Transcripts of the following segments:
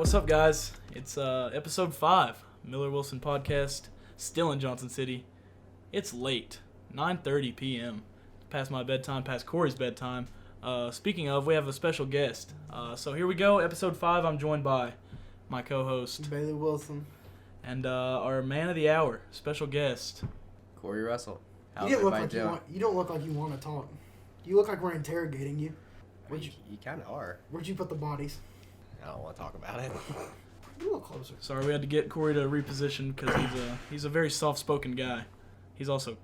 what's up, guys? It's episode 5, Miller Wilson Podcast, still in Johnson City. It's late, 9:30 p.m. Past my bedtime, past Corey's bedtime. Speaking of, we have a special guest. So here we go, episode 5. I'm joined by my co-host, Bailey Wilson. And our man of the hour, special guest, Corey Russell. You don't look like you want to talk. You look like we're interrogating you. You kind of are. Where'd you put the bodies? I don't want to talk about it. You look closer. Sorry, we had to get Corey to reposition because he's a very soft-spoken guy. He's also,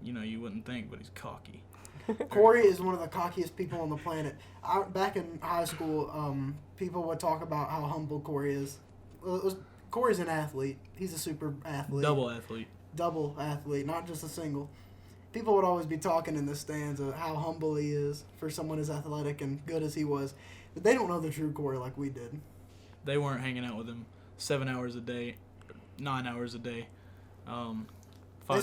you wouldn't think, but he's cocky. Corey is one of the cockiest people on the planet. Back in high school, people would talk about how humble Corey is. Corey's an athlete. He's a super athlete. Double athlete, not just a single. People would always be talking in the stands of how humble he is for someone as athletic and good as he was. But they don't know the true Corey like we did. They weren't hanging out with him 7 hours a day, 9 hours a day, 5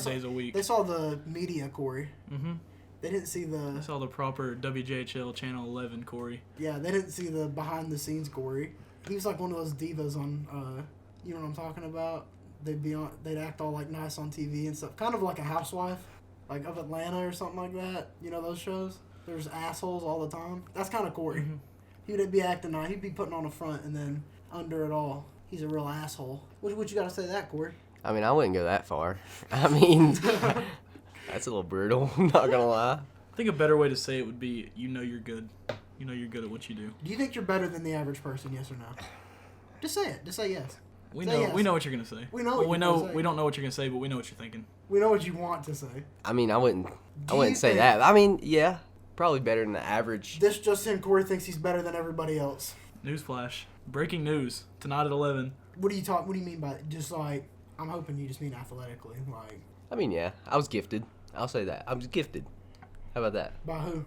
days a week. They saw the media Corey. Mm-hmm. They didn't see They saw the proper WJHL Channel 11 Corey. Yeah, they didn't see the behind-the-scenes Corey. He was like one of those divas on, you know what I'm talking about? They'd act all like nice on TV and stuff. Kind of like a housewife, like of Atlanta or something like that. You know those shows? There's assholes all the time. That's kind of Corey. Mm-hmm. He'd be acting nice. He'd be putting on a front, and then under it all, he's a real asshole. What you got to say to that, Corey? I mean, I wouldn't go that far. I mean, that's a little brutal, not going to lie. I think a better way to say it would be, you're good. You know you're good at what you do. Do you think you're better than the average person, yes or no? Just say it. Just say yes. We say know yes. We know what you're going to say. We know what we you're know gonna say. We don't know what you're going to say, but we know what you're thinking. We know what you want to say. I mean, I wouldn't you say think- that. I mean, yeah, probably better than the average. This just in, Corey thinks he's better than everybody else. Newsflash. Breaking news. Tonight at 11. What do you mean by just like, I'm hoping you just mean athletically, like. I mean, yeah, I was gifted. I'll say that. I was gifted. How about that? By who?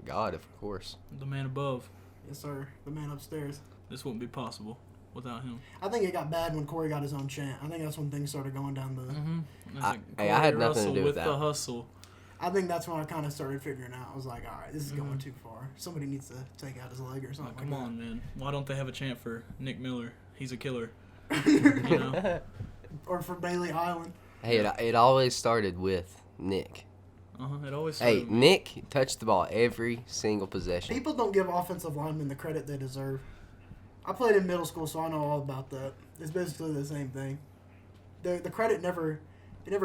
God, of course. The man above. Yes, sir. The man upstairs. This wouldn't be possible without him. I think it got bad when Corey got his own chant. I think that's when things started going down the. Mm-hmm. I had nothing to do with that. The hustle. I think that's when I kind of started figuring out. I was like, all right, this is Mm-hmm. going too far. Somebody needs to take out his leg or something. Come on, man. Why don't they have a chant for Nick Miller? He's a killer. Or for Bailey Island. Hey, it always started with Nick. It always. Hey, Nick touched the ball every single possession. People don't give offensive linemen the credit they deserve. I played in middle school, so I know all about that. It's basically the same thing. The credit never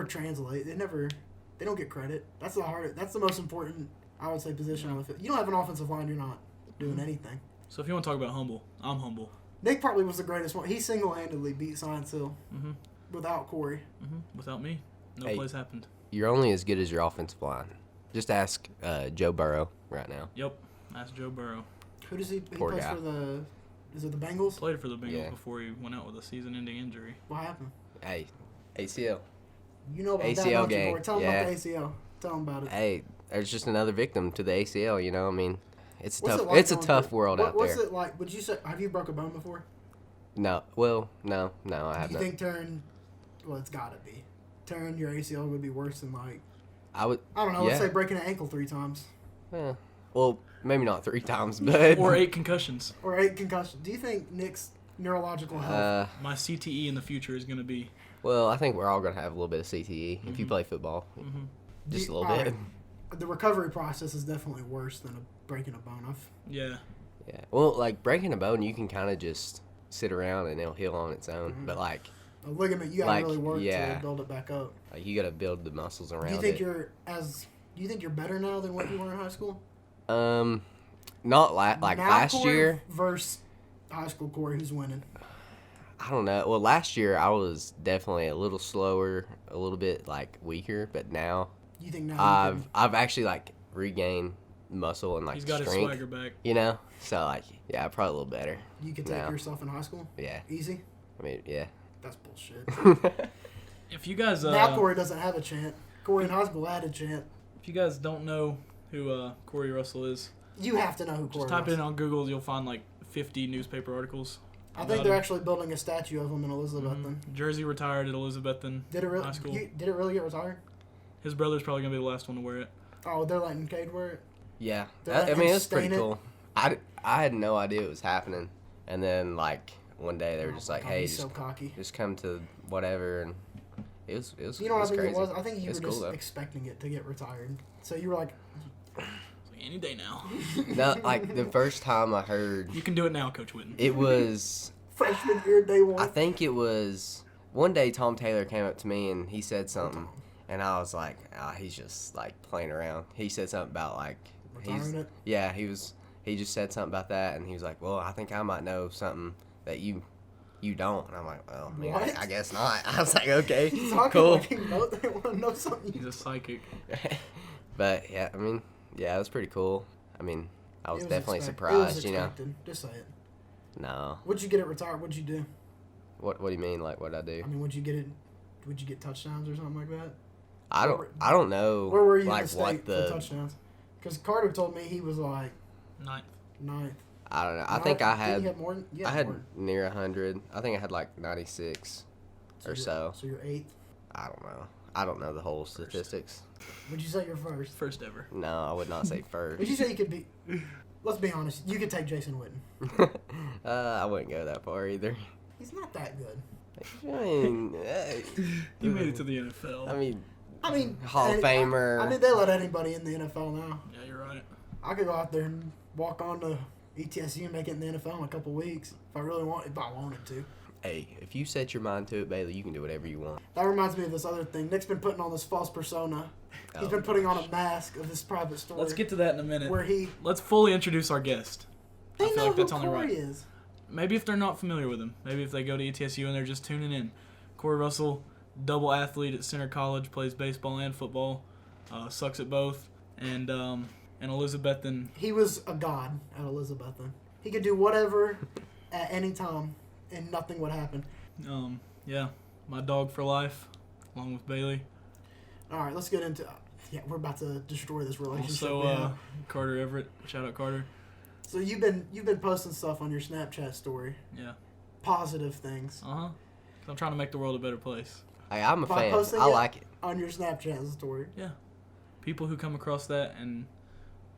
translates. They don't get credit. That's the most important, I would say, position on the field. You don't have an offensive line, you're not doing anything. So if you want to talk about humble, I'm humble. Nick probably was the greatest one. He single-handedly beat Science Hill Mm-hmm. without Corey. Mm-hmm. Without me, no plays happened. You're only as good as your offensive line. Just ask Joe Burrow right now. Yep, that's Joe Burrow. Who does he Poor plays guy. for the? Is it the Bengals? Played for the Bengals Yeah. before he went out with a season-ending injury. What happened? Hey, ACL. You know about that, ACL don't you, gang. Corey? Tell him Yeah. about the ACL. Tell him about it. Hey, there's just another victim to the ACL. You know, I mean, it's What's tough. it like It's a going tough through- world out What's there. it like? Would you say? Have you broke a bone before? No, well, no, I Do have you not. think tearing? Well, it's got to be. Tearing your ACL would be worse than like. I would. I don't know. Yeah. Let's say breaking an ankle 3 times Well, maybe not 3 times, but Or 8 concussions. or 8 concussions. Do you think Nick's neurological health? My CTE in the future is going to be. Well, I think we're all gonna have a little bit of CTE if you play football, Mm-hmm. just a all little bit. right, the recovery process is definitely worse than breaking a bone. Yeah. Yeah. Well, like breaking a bone, you can kind of just sit around and it'll heal on its own. Mhm. But like A ligament, you gotta Like, really work yeah. to build it back up. you gotta build the muscles around Do you think it. Do you think you're better now than what you were in high school? Not like Now last Corey year. versus high school Corey, who's winning? I don't know. Well, last year I was definitely a little slower, a little bit like weaker, but now You think now? you I've actually like regained muscle and like He's got his strength. swagger back. You know, so like yeah, probably a little better. you could take now. yourself in high school Yeah, easy? I mean yeah. That's bullshit. If you guys Now Corey doesn't have a chant. Corey in high school had a chant. if you guys don't know who Corey Russell is, You have to know who Corey just type it in was. on Google. You'll find like 50 newspaper articles. I think about they're him. actually building a statue of him in Elizabethton. Jersey retired at Elizabethton Did it really? High School. Did it really get retired? His brother's probably gonna be the last one to wear it. Oh, they're letting Cade wear it. Yeah, They're I letting mean him it's pretty stain it? cool. I had no idea it was happening. And then like one day they were just like, "Hey, he's just, so cocky. just come to whatever," and it was You know what I think crazy. it was? I think you were It's cool, just though. expecting it to get retired. So you were like, It's like any day now. No, like the first time I heard You can do it now, Coach Witten. it was, freshman year, day one. I think it was one day Tom Taylor came up to me and he said something, and I was like, he's just like playing around. He said something about like Retiring it? yeah, he just said something about that, and he was like, well, I think I might know something that you don't. And I'm like, well, I mean, What? I guess not. I was like, okay, He's talking cool. like they want to know something. He's a psychic. But yeah, I mean, yeah, it was pretty cool. I mean, I was It definitely expect- surprised, it was you know. expected. Just say it. No. What'd you get it retired? What'd you do? What do you mean? Like, what'd I do? I mean, would you get it? Would you get touchdowns or something like that? I don't know. Where were you like in the what state the for touchdowns? Because Carter told me he was like Ninth. ninth. I don't know. I think I Didn't had you have more? Yeah, I had more. near 100. I think I had like 96 or you're- so. So you're eighth. I don't know. I don't know the whole statistics. Would you say you're first? First ever. No, I would not say first. Would you say you could be? Let's be honest. You could take Jason Witten. I wouldn't go that far either. He's not that good. I mean, He made it to the NFL. I mean, Hall of any- Famer. I mean, they let anybody in the NFL now. Yeah, you're right. I could go out there and walk on to ETSU and make it in the NFL in a couple weeks if I wanted to. Hey, if you set your mind to it, Bailey, you can do whatever you want. That reminds me of this other thing. Nick's been putting on this false persona. He's been putting on a mask of his private story. Let's get to that in a minute. where he. Let's fully introduce our guest. They I feel know like that's who only Corey right. is. Maybe if they're not familiar with him. Maybe if they go to ETSU and they're just tuning in. Corey Russell, double athlete at Center College, plays baseball and football. Sucks at both. And Elizabethan. He was a god at Elizabethan. He could do whatever at any time, and nothing would happen. Yeah, my dog for life, along with Bailey. All right, let's get into. Yeah, we're about to destroy this relationship. Also, Carter Everett. Shout out Carter. So you've been posting stuff on your Snapchat story, Yeah. positive things I'm trying to make the world a better place. Hey, I'm a By fan. posting I it? like it. on your Snapchat story. Yeah. People who come across that and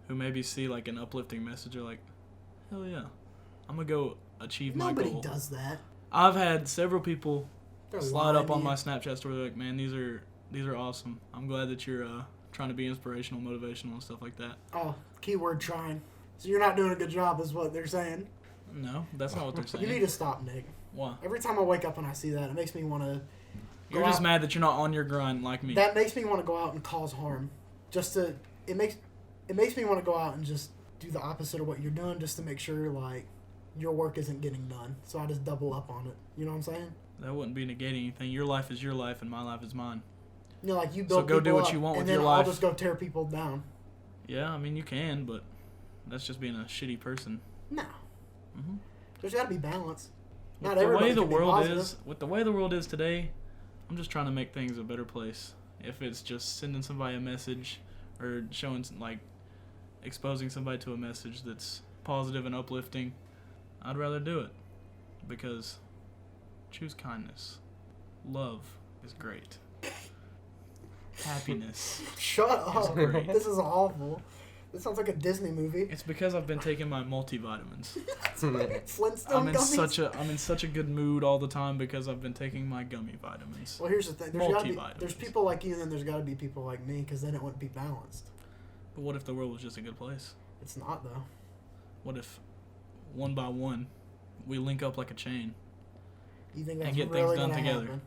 who maybe see like an uplifting message are like, hell yeah, I'm gonna go achieve my Nobody goal. does that. I've had several people They're slide up lying on to my you. Snapchat story like, man, these are awesome. I'm glad that you're trying to be inspirational, motivational, and stuff like that. Oh, keyword trying. So you're not doing a good job, is what they're saying. No, that's not what they're saying. You need to stop, Nick. Why? Every time I wake up and I see that, it makes me want to. You're just mad that you're not on your grind like me. That makes me want to go out and cause harm. It makes me want to go out and just do the opposite of what you're doing, just to make sure like your work isn't getting done. So I just double up on it. You know what I'm saying? That wouldn't be negating anything. Your life is your life, and my life is mine. You know, like you So build go do people what up, you want and with then your I'll life. just go tear people down. Yeah, I mean you can, but that's just being a shitty person. No. Mhm. There's got to be balance. With Not the everybody way the can be world positive. is, with the way the world is today, I'm just trying to make things a better place. If it's just sending somebody a message or showing like exposing somebody to a message that's positive and uplifting, I'd rather do it because choose kindness. Love is great. Happiness. Shut up. great. This is awful. This sounds like a Disney movie. It's because I've been taking my multivitamins. Flintstone gummies. I'm in such a good mood all the time because I've been taking my gummy vitamins. Well, here's the thing. Multivitamins. There's people like you, and then there's got to be people like me, because then it wouldn't be balanced. But what if the world was just a good place? It's not, though. What if, one by one, we link up like a chain? You think And that's get really things done gonna together. happen?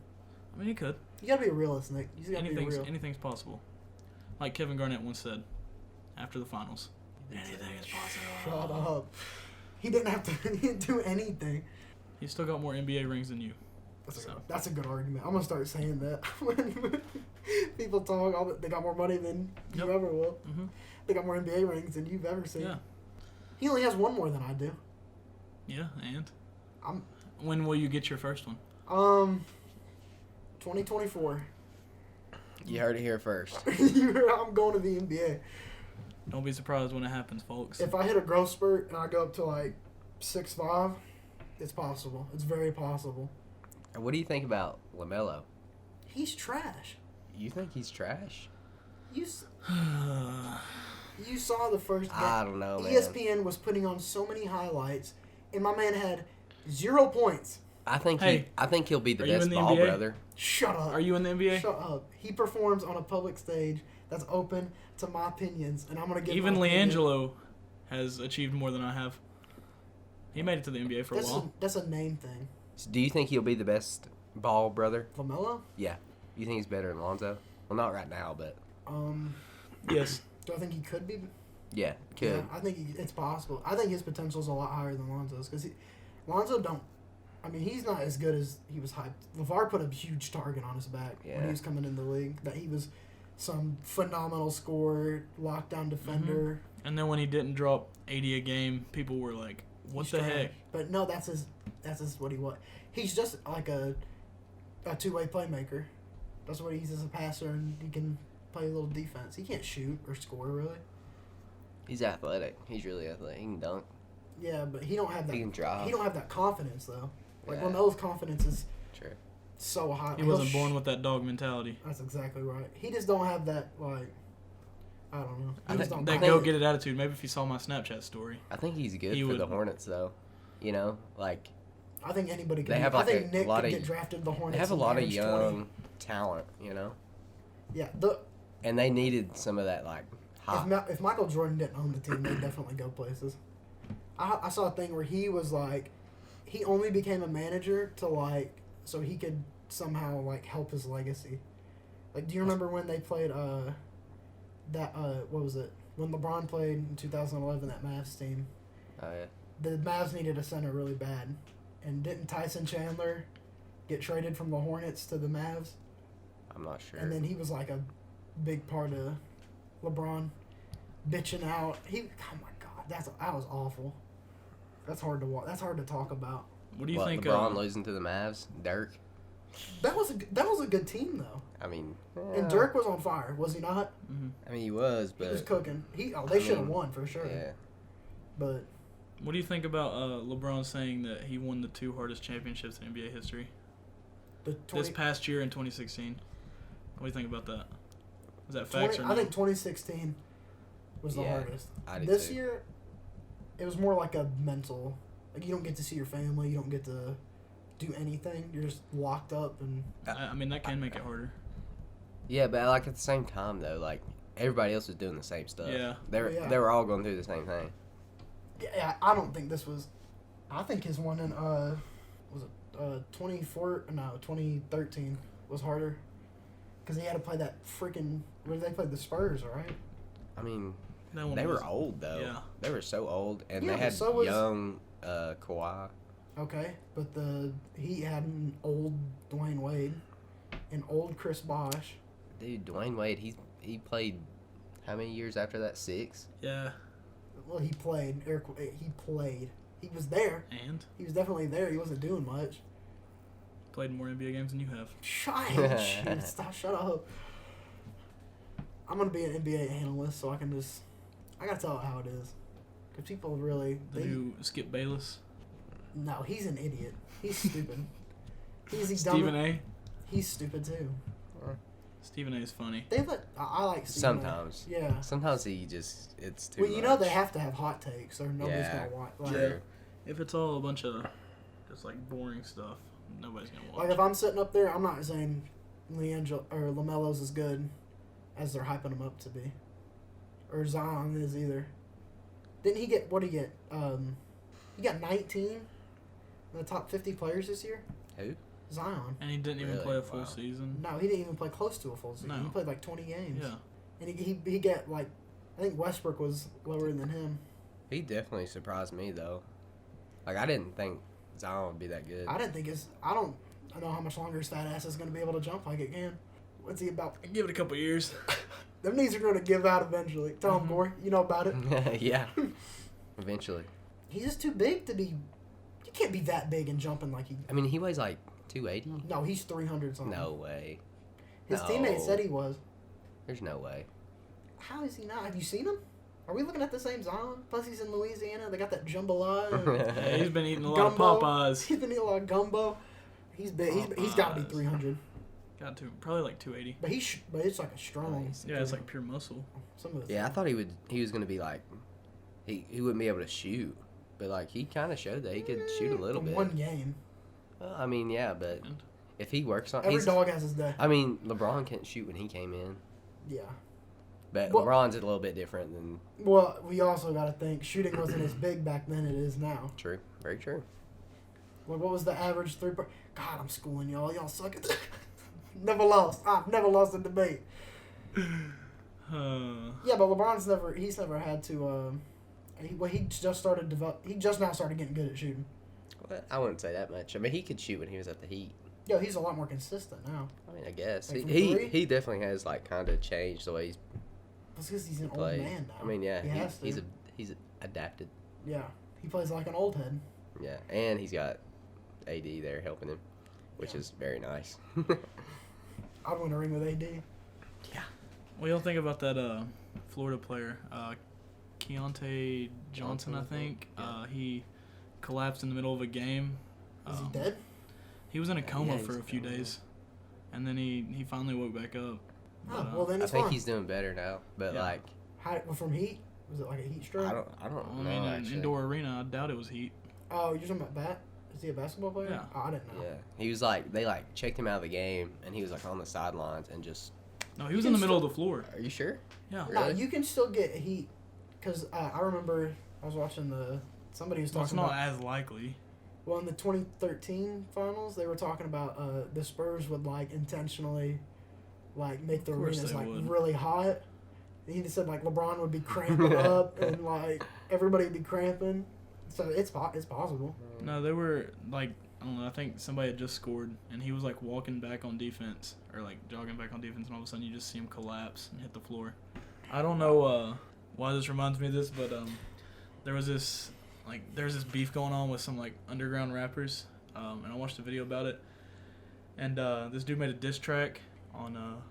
I mean, you could. You gotta be a realist, Nick. You gotta be real. Anything's possible. Like Kevin Garnett once said, after the finals. Anything is possible. Shut up. He didn't have to. He didn't do anything. He's still got more NBA rings than you. That's a good argument. I'm gonna start saying that when people talk. They got more money than you Yep. ever will. Mm-hmm. They got more NBA rings than you've ever seen. Yeah. He only has one more than I do. Yeah, and? I'm- When will you get your first one? 2024. You heard it here first. I'm going to the NBA. Don't be surprised when it happens, folks. If I hit a growth spurt and I go up to like 6'5", it's possible. It's very possible. What do you think about LaMelo? He's trash. You think he's trash? You saw the first game. I don't know, man. ESPN was putting on so many highlights, and my man had 0 points. I think he'll be the Are you best in the ball NBA? brother. Shut up. Are you in the NBA? Shut up. He performs on a public stage that's open to my opinions, and I'm gonna give Even my opinion. LiAngelo has achieved more than I have. He made it to the NBA for a while. That's a name thing. So do you think he'll be the best ball brother? LaMelo? Yeah. You think he's better than Lonzo? Well, not right now, but Yes. Do I think he could be? yeah, could. Yeah, I think it's possible. I think his potential's a lot higher than Lonzo's because Lonzo don't. I mean, he's not as good as he was hyped. LeVar put a huge target on his back when Yeah. he was coming in the league. That he was some phenomenal scorer, lockdown defender. And then when he didn't drop 80 a game, people were like, "What He's the trash. heck?" But no, that's his what he was. He's just like a two-way playmaker. That's what he's as a passer, and he can play a little defense. He can't shoot or score really. He's athletic. He's really athletic. He can dunk. Yeah, but he don't have that. He can drive. He don't have that confidence though. Like Yeah. LaMelo's confidence is True. so high. He wasn't born with that dog mentality. That's exactly right. He just don't have that like. I don't know. He just don't. That think- go get it attitude. Maybe if he saw my Snapchat story. I think he's good He for the would- Hornets, though. You know, like I think anybody could. They have, I like, think a Nick lot could of- get drafted to the Hornets. they have a and lot of average young 20. talent. You know, Yeah, and they needed some of that like hot. if Michael Jordan didn't own the team, they'd definitely go places. I saw a thing where he was like, he only became a manager to like, so he could somehow like help his legacy. Like, do you remember when they played what was it? When LeBron played in 2011, that Mavs team, Oh yeah. the Mavs needed a center really bad, and didn't Tyson Chandler get traded from the Hornets to the Mavs? I'm not sure. And then he was like a big part of LeBron bitching out. Oh my God, that was awful. That's hard to watch. That's hard to talk about. What do you What, think? LeBron losing to the Mavs? Dirk? That was a good team though. I mean, And Dirk was on fire, was he not? I mean, he was, He but was cooking. They I should have mean, won for sure. yeah. But What do you think about LeBron saying that he won the 2 hardest championships in NBA history the this past year in 2016? What do you think about that? Is that facts or I no? think 2016 was the Yeah, hardest. I did This too. year, it was more like a mental. Like, you don't get to see your family. You don't get to do anything. You're just locked up and. I mean, that can make it harder. Yeah, but like at the same time though, like everybody else was doing the same stuff. Yeah. Yeah. They were all going through the same thing. Yeah, I don't think this was. I think his one in was it 2013 was harder, because he had to play that freaking. Where did they play the Spurs? Right. I mean, That one they was- were old though. Yeah. They were so old, and Yeah, they had so was- young Kawhi. Okay, but he had an old Dwayne Wade, an old Chris Bosh. Dude, Dwayne Wade, he played how many years after that? 6? Yeah. Well, he played. He played. He was there. And He was definitely there. He wasn't doing much. played more NBA games than you have. Shut up. I'm gonna be an NBA analyst, so I gotta tell it how it is. Cause people really The new Skip Bayless. no, he's an idiot. He's stupid. He's Stephen dumb. A. He's stupid too. Stephen A. is funny. I like Stephen A. Sometimes. Yeah. Sometimes it's too Well, you know they much. have to have hot takes, or nobody's Yeah. gonna watch. Like, True. If it's all a bunch of just like boring stuff, nobody's gonna watch. like if I'm sitting up there, I'm not saying LiAngelo or LaMelo's as good as they're hyping him up to be, or Zion is either. Didn't he get what? He got 19 in the top 50 players this year. Who? Zion. And he didn't even Really? play a full Wow. season. No, he didn't even play close to a full season. No. He played like 20 games. Yeah. And he got like, I think Westbrook was lower than him. He definitely surprised me though. Like I didn't think Zion would be that good. I didn't think I don't know how much longer his fat ass is going to be able to jump like it can. What's he about? Give it a couple years. Them knees are going to give out eventually. Tell him, Mhm. Corey. You know about it. Yeah. Eventually. He's just too big to be. You can't be that big and jumping like he. I mean, he weighs like 280. No, he's 300 something. No way. His No. teammate said he was. There's no way. How is he not? Have you seen him? Are we looking at the same Zion? Plus, he's in Louisiana. They got that jambalaya. Yeah, he's been eating a lot of Popeyes. He's been eating a lot of gumbo. He's big. He's got to be Popeyes. 300. Got to probably like 280. But but it's like a strong. Nice. Yeah, it's like pure muscle. Some of it's Yeah, I thought he was gonna be like he wouldn't be able to shoot, But, like, he kind of showed that he could shoot a little bit. One game. Well, I mean, yeah, but if he works on... Every dog has his day. I mean, LeBron can't shoot when he came in. Yeah. But Well, LeBron's a little bit different than... Well, we also got to think shooting wasn't as big back then it is now. True. Very true. What was the average three-point? God, I'm schooling y'all. Y'all suck at Never lost. I've never lost a debate. Yeah, but he's never had to, he just now started getting good at shooting. Well, I wouldn't say that much. I mean, he could shoot when he was at the Heat. Yo, he's a lot more consistent now. I mean, I guess. Like He definitely has, like, kind of changed the way he's That's because he's an played. old man now. I mean, yeah, he has to. he's adapted. Yeah, he plays like an old head. Yeah, and he's got AD there helping him, which is very nice. I'd win a ring with AD. Yeah. What do you think about that Florida player, Keontae Johnson, I think? Yeah. He collapsed in the middle of a game. Is he dead? He was in a coma Yeah, for he's a few in a coma. days, and then he finally woke back up. Oh, But, well then I it's think fine. he's doing better now, but, Yeah. like, From heat? Was it like a heat stroke? I don't I know, mean, actually. indoor arena, I doubt it was heat. Oh, you're talking about Is he a basketball player? Yeah. Oh, I didn't know. Yeah, he was like, they like checked him out of the game, and he was like on the sidelines and just. No, he was in the middle of the floor. Are you sure? Yeah. No, Really? you can still get heat. Because I remember I was watching somebody was Well, it's talking not about. as likely. Well, in the 2013 finals, they were talking about the Spurs would like intentionally, like make the Of course arenas they like would. really hot. And he said like LeBron would be cramping up and like everybody would be cramping. So it's possible. No, they were like, I don't know, I think somebody had just scored, and he was like walking back on defense, or like jogging back on defense, and all of a sudden you just see him collapse and hit the floor. I don't know why this reminds me of this, but there's this beef going on with some like underground rappers, and I watched a video about it, and this dude made a diss track on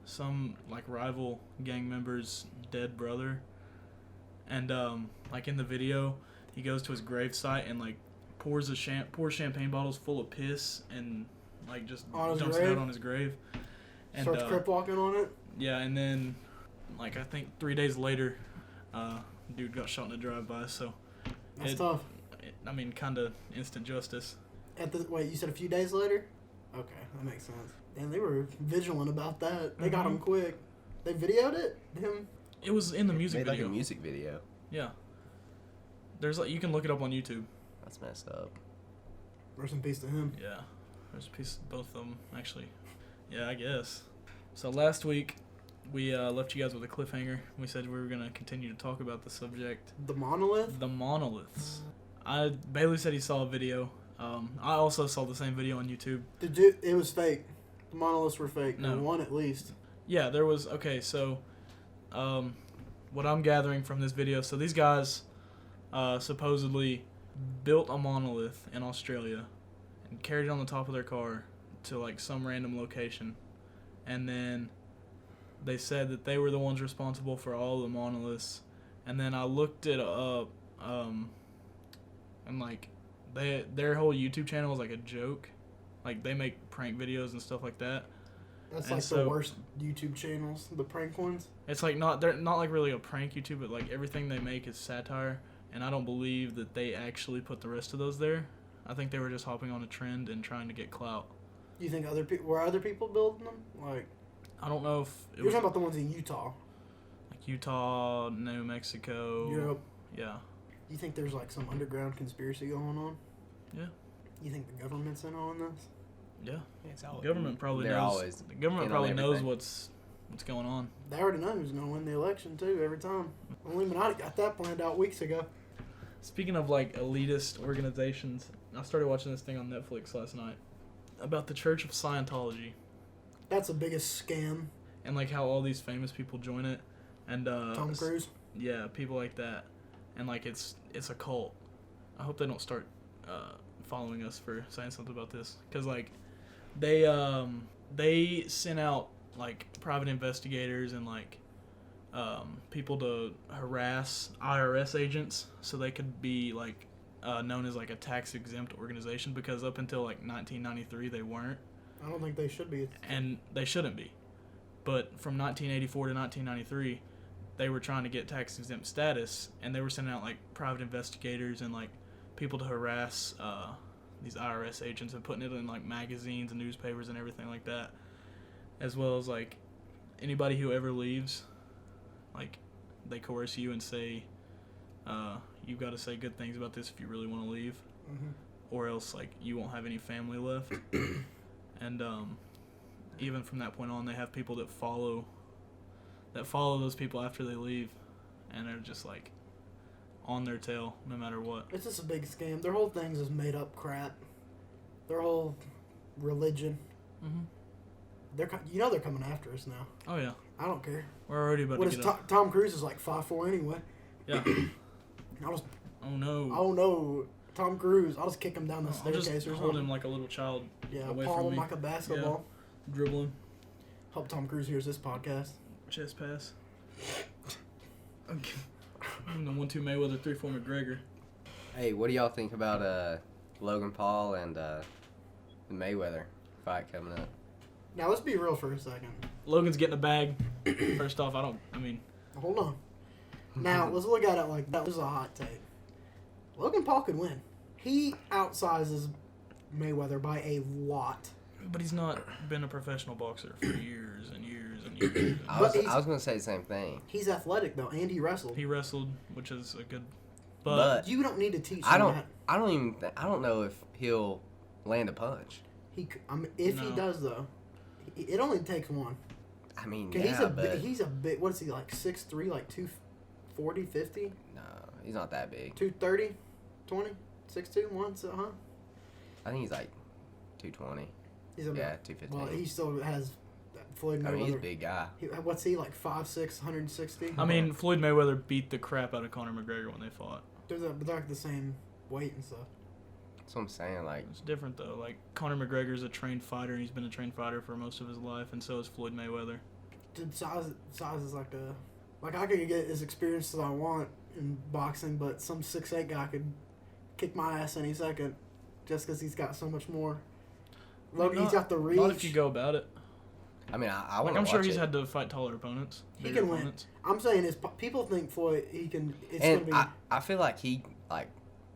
some like rival gang member's dead brother, and like in the video he goes to his gravesite and like pours champagne bottles full of piss and like just On his dumps it grave? out on his grave, and Starts crip walking on it. yeah, and then like I think 3 days later dude got shot in a drive-by, so That's tough. I mean kind of instant justice. Wait, you said a few days later? Okay, that makes sense. And they were vigilant about that. They got him quick. They videoed it? Him? It was in the music Made video. like a music video. Yeah, there's like, you can look it up on YouTube. That's messed up. Rest in peace to him. Yeah, there's a piece of both of them, actually. Yeah, I guess. So last week, we left you guys with a cliffhanger. We said we were going to continue to talk about the subject. The monolith? The monoliths. Bailey said he saw a video. I also saw the same video on YouTube. It was fake. The monoliths were fake. No. One at least. Yeah, there was... Okay, so... what I'm gathering from this video... So these guys supposedly built a monolith in Australia and carried it on the top of their car to like some random location, and then they said that they were the ones responsible for all the monoliths. And then I looked it up, and like their whole YouTube channel is like a joke, like they make prank videos and stuff like that. That's And like so- the worst YouTube channels, the prank ones. It's like they're not like really a prank YouTube, but like everything they make is satire, and I don't believe that they actually put the rest of those there. I think they were just hopping on a trend and trying to get clout. You think were other people building them? Like I don't know if it you're was talking about the ones in Utah. like Utah, New Mexico. Europe. Yeah. You think there's like some underground conspiracy going on? Yeah. You think the government's in on this? Yeah. It's The government probably They're knows. always The government in on probably knows everything. what's going on. They already know who's gonna win the election too every time. The Illuminati got that planned out weeks ago. Speaking of like elitist organizations, I started watching this thing on Netflix last night about the Church of Scientology That's the biggest scam. and like how all these famous people join it, and Tom Cruise. yeah, people like that, and like it's a cult. I hope they don't start following us for saying something about this, because like they sent out like private investigators and like people to harass IRS agents so they could be like known as like a tax exempt organization, because up until like 1993 they weren't, I don't think they should be. and they shouldn't be. But from 1984 to 1993, they were trying to get tax exempt status, and they were sending out like private investigators and like people to harass these IRS agents and putting it in like magazines and newspapers and everything like that, as well as like anybody who ever leaves, like they coerce you and say you've got to say good things about this if you really want to leave, or else like you won't have any family left. And even from that point on, they have people that follow those people after they leave, and they're just like on their tail no matter what. It's just a big scam. Their whole thing's just made up crap. Their whole religion. They're they're coming after us now. Oh yeah. I don't care. We're already about to get up. Tom Cruise is like 5'4" anyway. Yeah. Oh no. Oh no. Tom Cruise. I'll just kick him down the staircase or something. Hold him like a little child. Yeah, away palm from him me. like a basketball. Yeah. Dribbling. Hope Tom Cruise hears this podcast. Chest pass. Okay. I'm the 1-2 Mayweather, 3-4 McGregor. Hey, what do y'all think about Logan Paul and the Mayweather fight coming up? Now let's be real for a second. Logan's getting a bag. First off, Hold on. Now let's look at it like that. This is a hot take. Logan Paul could win. He outsizes Mayweather by a lot. But he's not been a professional boxer for years and years and years. I was going to say the same thing. He's athletic though, and he wrestled. He wrestled, which is a good. But you don't need to teach him I that. I don't know if he'll land a punch. If he does though, it only takes one. I mean, he's a big. What is he like? 6'3", like 240, 50? No, he's not that big. 230, 20, 6'2", once, huh? I think he's like 220. He's 215. Well, he still has Floyd Mayweather. I mean, he's a big guy. What's he like? 5'6", 160. I mean, Floyd Mayweather beat the crap out of Conor McGregor when they fought. They're like the same weight and stuff. That's what I'm saying. Like, it's different though. Like Conor McGregor's a trained fighter, and he's been a trained fighter for most of his life, and so is Floyd Mayweather. Dude, size is like I could get as experienced as I want in boxing, but some 6'8" guy could kick my ass any second, just because he's got so much more. He's got the reach. Not if you go about it. I mean, I want I'm sure he's had to fight taller opponents. He can win. I'm saying is people think Floyd he can. It's and gonna be. I feel like he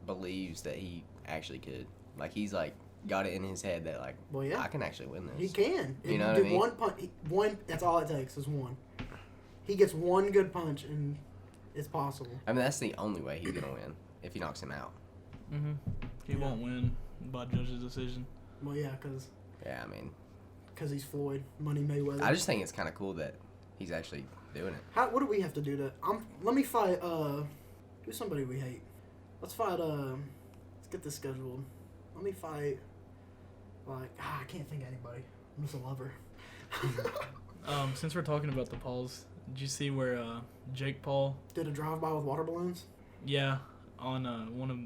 believes that he actually could. Like he's like got it in his head that like, well, yeah, I can actually win this. He can. You know what I mean? One punch. One. That's all it takes is one. He gets one good punch and it's possible. I mean, that's the only way he's gonna win if he knocks him out. He won't win by judge's decision. Well, yeah, because. Yeah, I mean. Because he's Floyd, Money Mayweather. I just think it's kind of cool that he's actually doing it. What do we have to do to? Let me fight. Who's somebody we hate? Let's fight. Let's get this scheduled. Let me fight. Like I can't think of anybody. I'm just a lover. Since we're talking about the Pauls, did you see where Jake Paul did a drive-by with water balloons? Yeah, on one of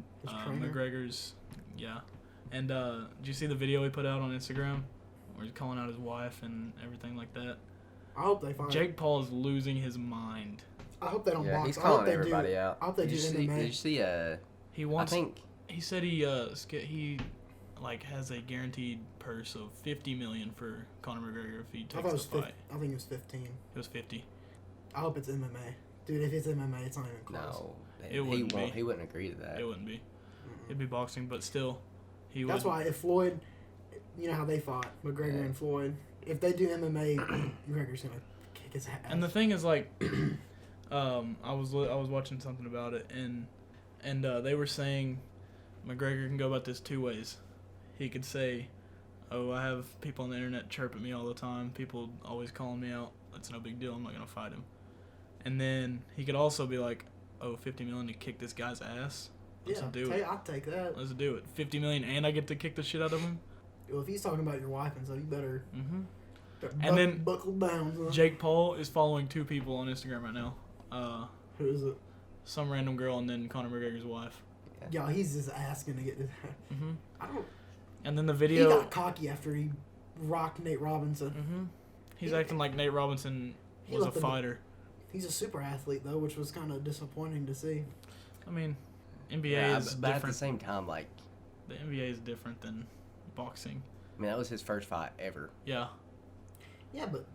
McGregor's. Yeah, and did you see the video he put out on Instagram? Where he's calling out his wife and everything like that. I hope they find Jake Paul is losing his mind. I hope they don't box. He's calling everybody out. I hope they do MMA. Did you see he wants. I think he said he like has a guaranteed purse of $50 million for Conor McGregor if he takes the fight. I think it was 15. It was 50. I hope it's MMA, dude. If it's MMA, it's not even close. No, it wouldn't be. He wouldn't agree to that. It wouldn't be. It'd be boxing, but still, he would. That's why if Floyd. You know how they fought, McGregor and Floyd. If they do MMA, McGregor's gonna kick his ass. And the thing is, like, I was watching something about it, and they were saying McGregor can go about this two ways. He could say, "Oh, I have people on the internet chirping me all the time. People always calling me out. That's no big deal. I'm not gonna fight him." And then he could also be like, "Oh, $50 million to kick this guy's ass. Let's do it. I'll take that. Let's do it. $50 million, and I get to kick the shit out of him." Well, if he's talking about your wife and so, you better. And then buckle down. Huh? Jake Paul is following two people on Instagram right now. Who is it? Some random girl and then Conor McGregor's wife. Yeah, he's just asking to get. I don't. And then the video. He got cocky after he rocked Nate Robinson. He's acting like Nate Robinson was a fighter. He's a super athlete though, which was kind of disappointing to see. I mean, NBA is but different. at the same time, like the NBA is different than boxing. I mean, that was his first fight ever. Yeah. Yeah, but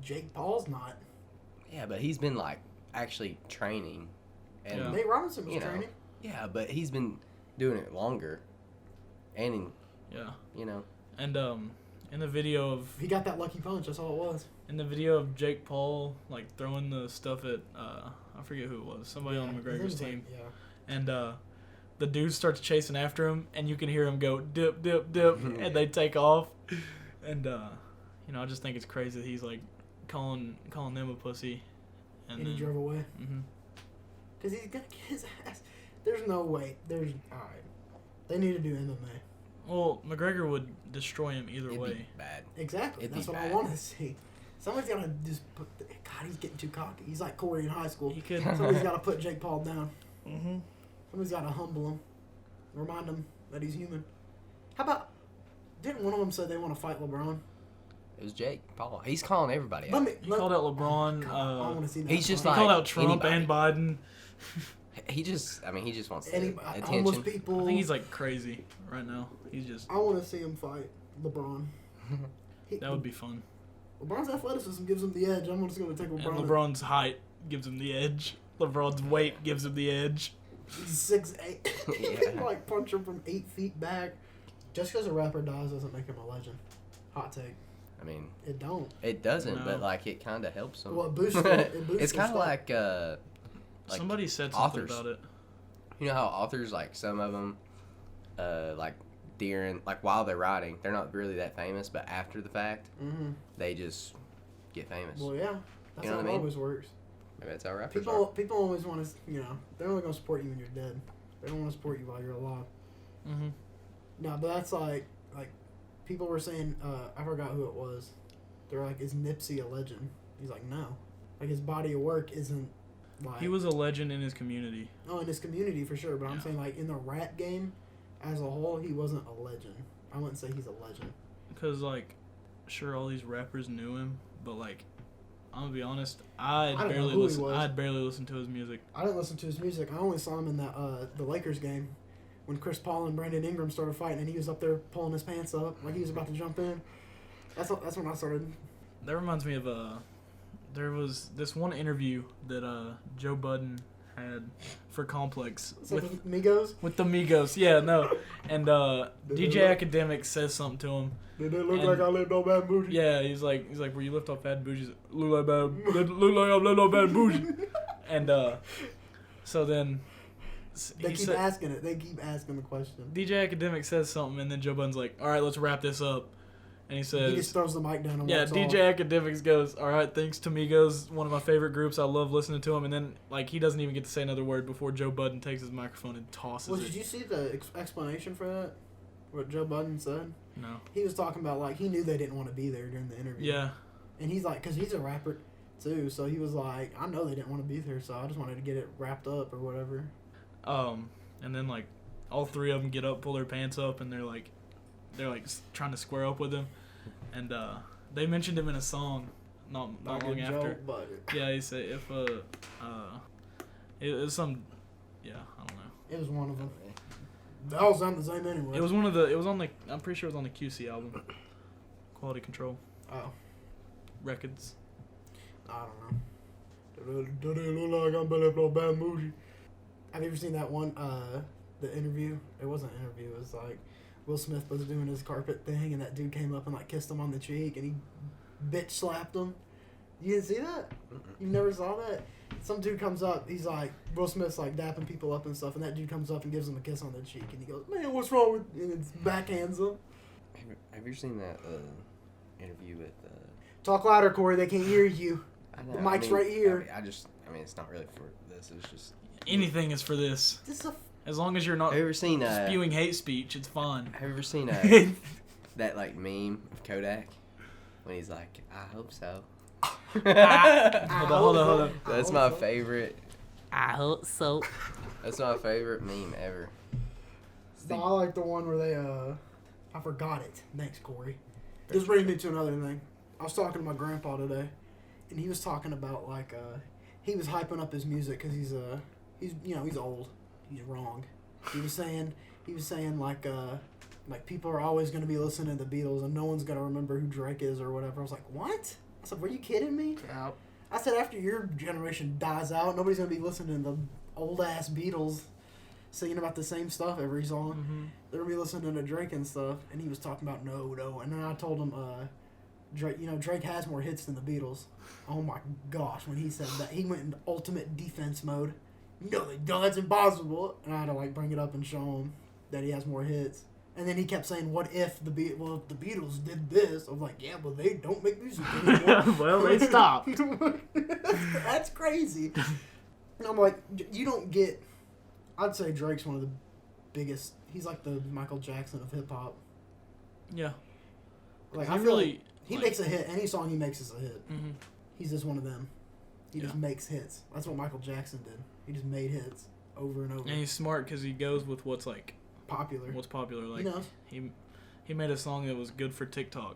Jake Paul's not. Yeah, but he's been like actually training. And Yeah. Nate Robinson was You know. training. yeah, but he's been doing it longer. And, Yeah. you know. And in the video of He got that lucky punch. That's all it was. Jake Paul like throwing the stuff at I forget who it was, somebody on McGregor's team, and the dude starts chasing after him, and you can hear him go dip dip dip, and they take off, and I just think it's crazy that he's like calling them a pussy, And he drove away. Mm-hmm. Because he's gonna get his ass. There's no way. Alright. They need to do MMA. Well, McGregor would destroy him either It'd way. be bad. Exactly. It'd That's be what I bad. want to see. Somebody's got to just put. God, he's getting too cocky. He's like Corey in high school. He could. Somebody's got to put Jake Paul down. Mm-hmm. Somebody's got to humble him. Remind him that he's human. How about. Didn't one of them say they want to fight LeBron? It was Jake Paul. He's calling everybody Let out. me. He called out LeBron. God, I want to see that. he's just He fight. like- called out Trump anybody. and Biden. He just wants the Homeless attention. people. I think he's like crazy right now. He's just I want to see him fight LeBron. that would be fun. LeBron's athleticism gives him the edge. I'm just going to take And LeBron. LeBron's height gives him the edge. LeBron's weight gives him the edge. He's 6'8". Yeah. Like punch him from 8 feet back. Just because a rapper dies doesn't make him a legend. Hot take. I mean, It don't. it doesn't, No. but like it kind of helps him. Well, it boosts it boosts It's their kind of stock. like Somebody said something authors. about it. you know how authors, like some of them, like during, like while they're writing, they're not really that famous, but after the fact, Mm-hmm. they just get famous. Well, yeah. That's You know how what it I mean? always works. Maybe that's how rappers People always want to, they're only going to support you when you're dead. They don't want to support you while you're alive. Mm-hmm. No, but that's like people were saying, I forgot who it was. They're like, is Nipsey a legend? He's like, no. Like, his body of work isn't like. He was a legend in his community. Oh, in his community for sure, but I'm Yeah. saying, like, in the rap game as a whole, he wasn't a legend. I wouldn't say he's a legend. Because, like, sure, all these rappers knew him, but, like, I'm going to be honest, I don't know barely who he listened. was. I'd barely listened to his music. I didn't listen to his music. I only saw him in that the Lakers game when Chris Paul and Brandon Ingram started fighting, and he was up there pulling his pants up like he was about to jump in. That's when I started. That reminds me of there was this one interview that Joe Budden had for Complex So with Migos, the Migos. Yeah, no. And Did DJ they look- Academic says something to him. did it look And- like I lived on Bad Bougie? Yeah, he's like, where you lift off bad bougie, look like I lived on bad bougie. And so then They he keep said, asking it. They keep asking the question. DJ Academic says something, and then Joe Budden's like, all right, let's wrap this up. And he He just says, throws the mic down and yeah, walks DJ off. Academics goes, all right, thanks to Migos, one of my favorite groups. I love listening to him. And then, like, he doesn't even get to say another word before Joe Budden takes his microphone and tosses Well, it. did you see the explanation for that? What Joe Budden said? No. He was talking about, like, he knew they didn't want to be there during the interview. Yeah. And he's like, because he's a rapper, too. So he was like, I know they didn't want to be there, so I just wanted to get it wrapped up or whatever. And then, like, all three of them get up, pull their pants up, and they're like trying to square up with him. And they mentioned him in a song not Not a long good after. joke, but Yeah, he said if it was some, yeah, I don't know. it was one of them. That all sound the same anyway. It was one of the. It was on the. I'm pretty sure it was on the QC album, Quality Control Oh, Records. I don't know. Does it look like I'm left on Bad Bougie? Have you ever seen that one, the interview? It wasn't an interview. It was like Will Smith was doing his carpet thing, and that dude came up and like kissed him on the cheek, and he bitch slapped him. You didn't see that? You never saw that? Some dude comes up, he's like, Will Smith's like dapping people up and stuff, and that dude comes up and gives him a kiss on the cheek, and he goes, man, what's wrong with, and it's backhands him. Have you seen that interview with? Talk louder, Corey, they can't hear you. I know, The mic's right here. I mean, it's not really for this. It's just. Anything is for this. This is a As long as you're not Have you ever seen spewing hate speech, it's fine. Have you ever seen that like meme of Kodak when he's like, I hope so. Hold on. That's my favorite. I hope so. That's my favorite meme ever. No, I like the one where they, I forgot it. Thanks, Corey. This brings me to another thing. I was talking to my grandpa today, and he was talking about, like, he was hyping up his music because he's old. He's wrong. He was saying, like people are always going to be listening to the Beatles, and no one's going to remember who Drake is or whatever. I was like, what? I said, were you kidding me? Yep. I said after your generation dies out, nobody's gonna be listening to the old ass Beatles singing about the same stuff every song. Mm-hmm. They're gonna be listening to Drake and stuff, and he was talking about no, and then I told him, Drake, Drake has more hits than the Beatles. Oh my gosh, when he said that, he went into ultimate defense mode. No, that's impossible. And I had to like bring it up and show him that he has more hits. And then he kept saying, "What if if the Beatles did this?" I was like, "Yeah, but they don't make music anymore." Well, they stopped. That's crazy. And I'm like, you don't get. I'd say Drake's one of the biggest. He's like the Michael Jackson of hip hop. Yeah. Like He I feel really- like he like- makes a hit. Any song he makes is a hit. Mm-hmm. He's just one of them. He just Yeah. makes hits. That's what Michael Jackson did. He just made hits over and over. And he's smart because he goes with what's Popular. popular. Like He knows. he made a song that was good for TikTok,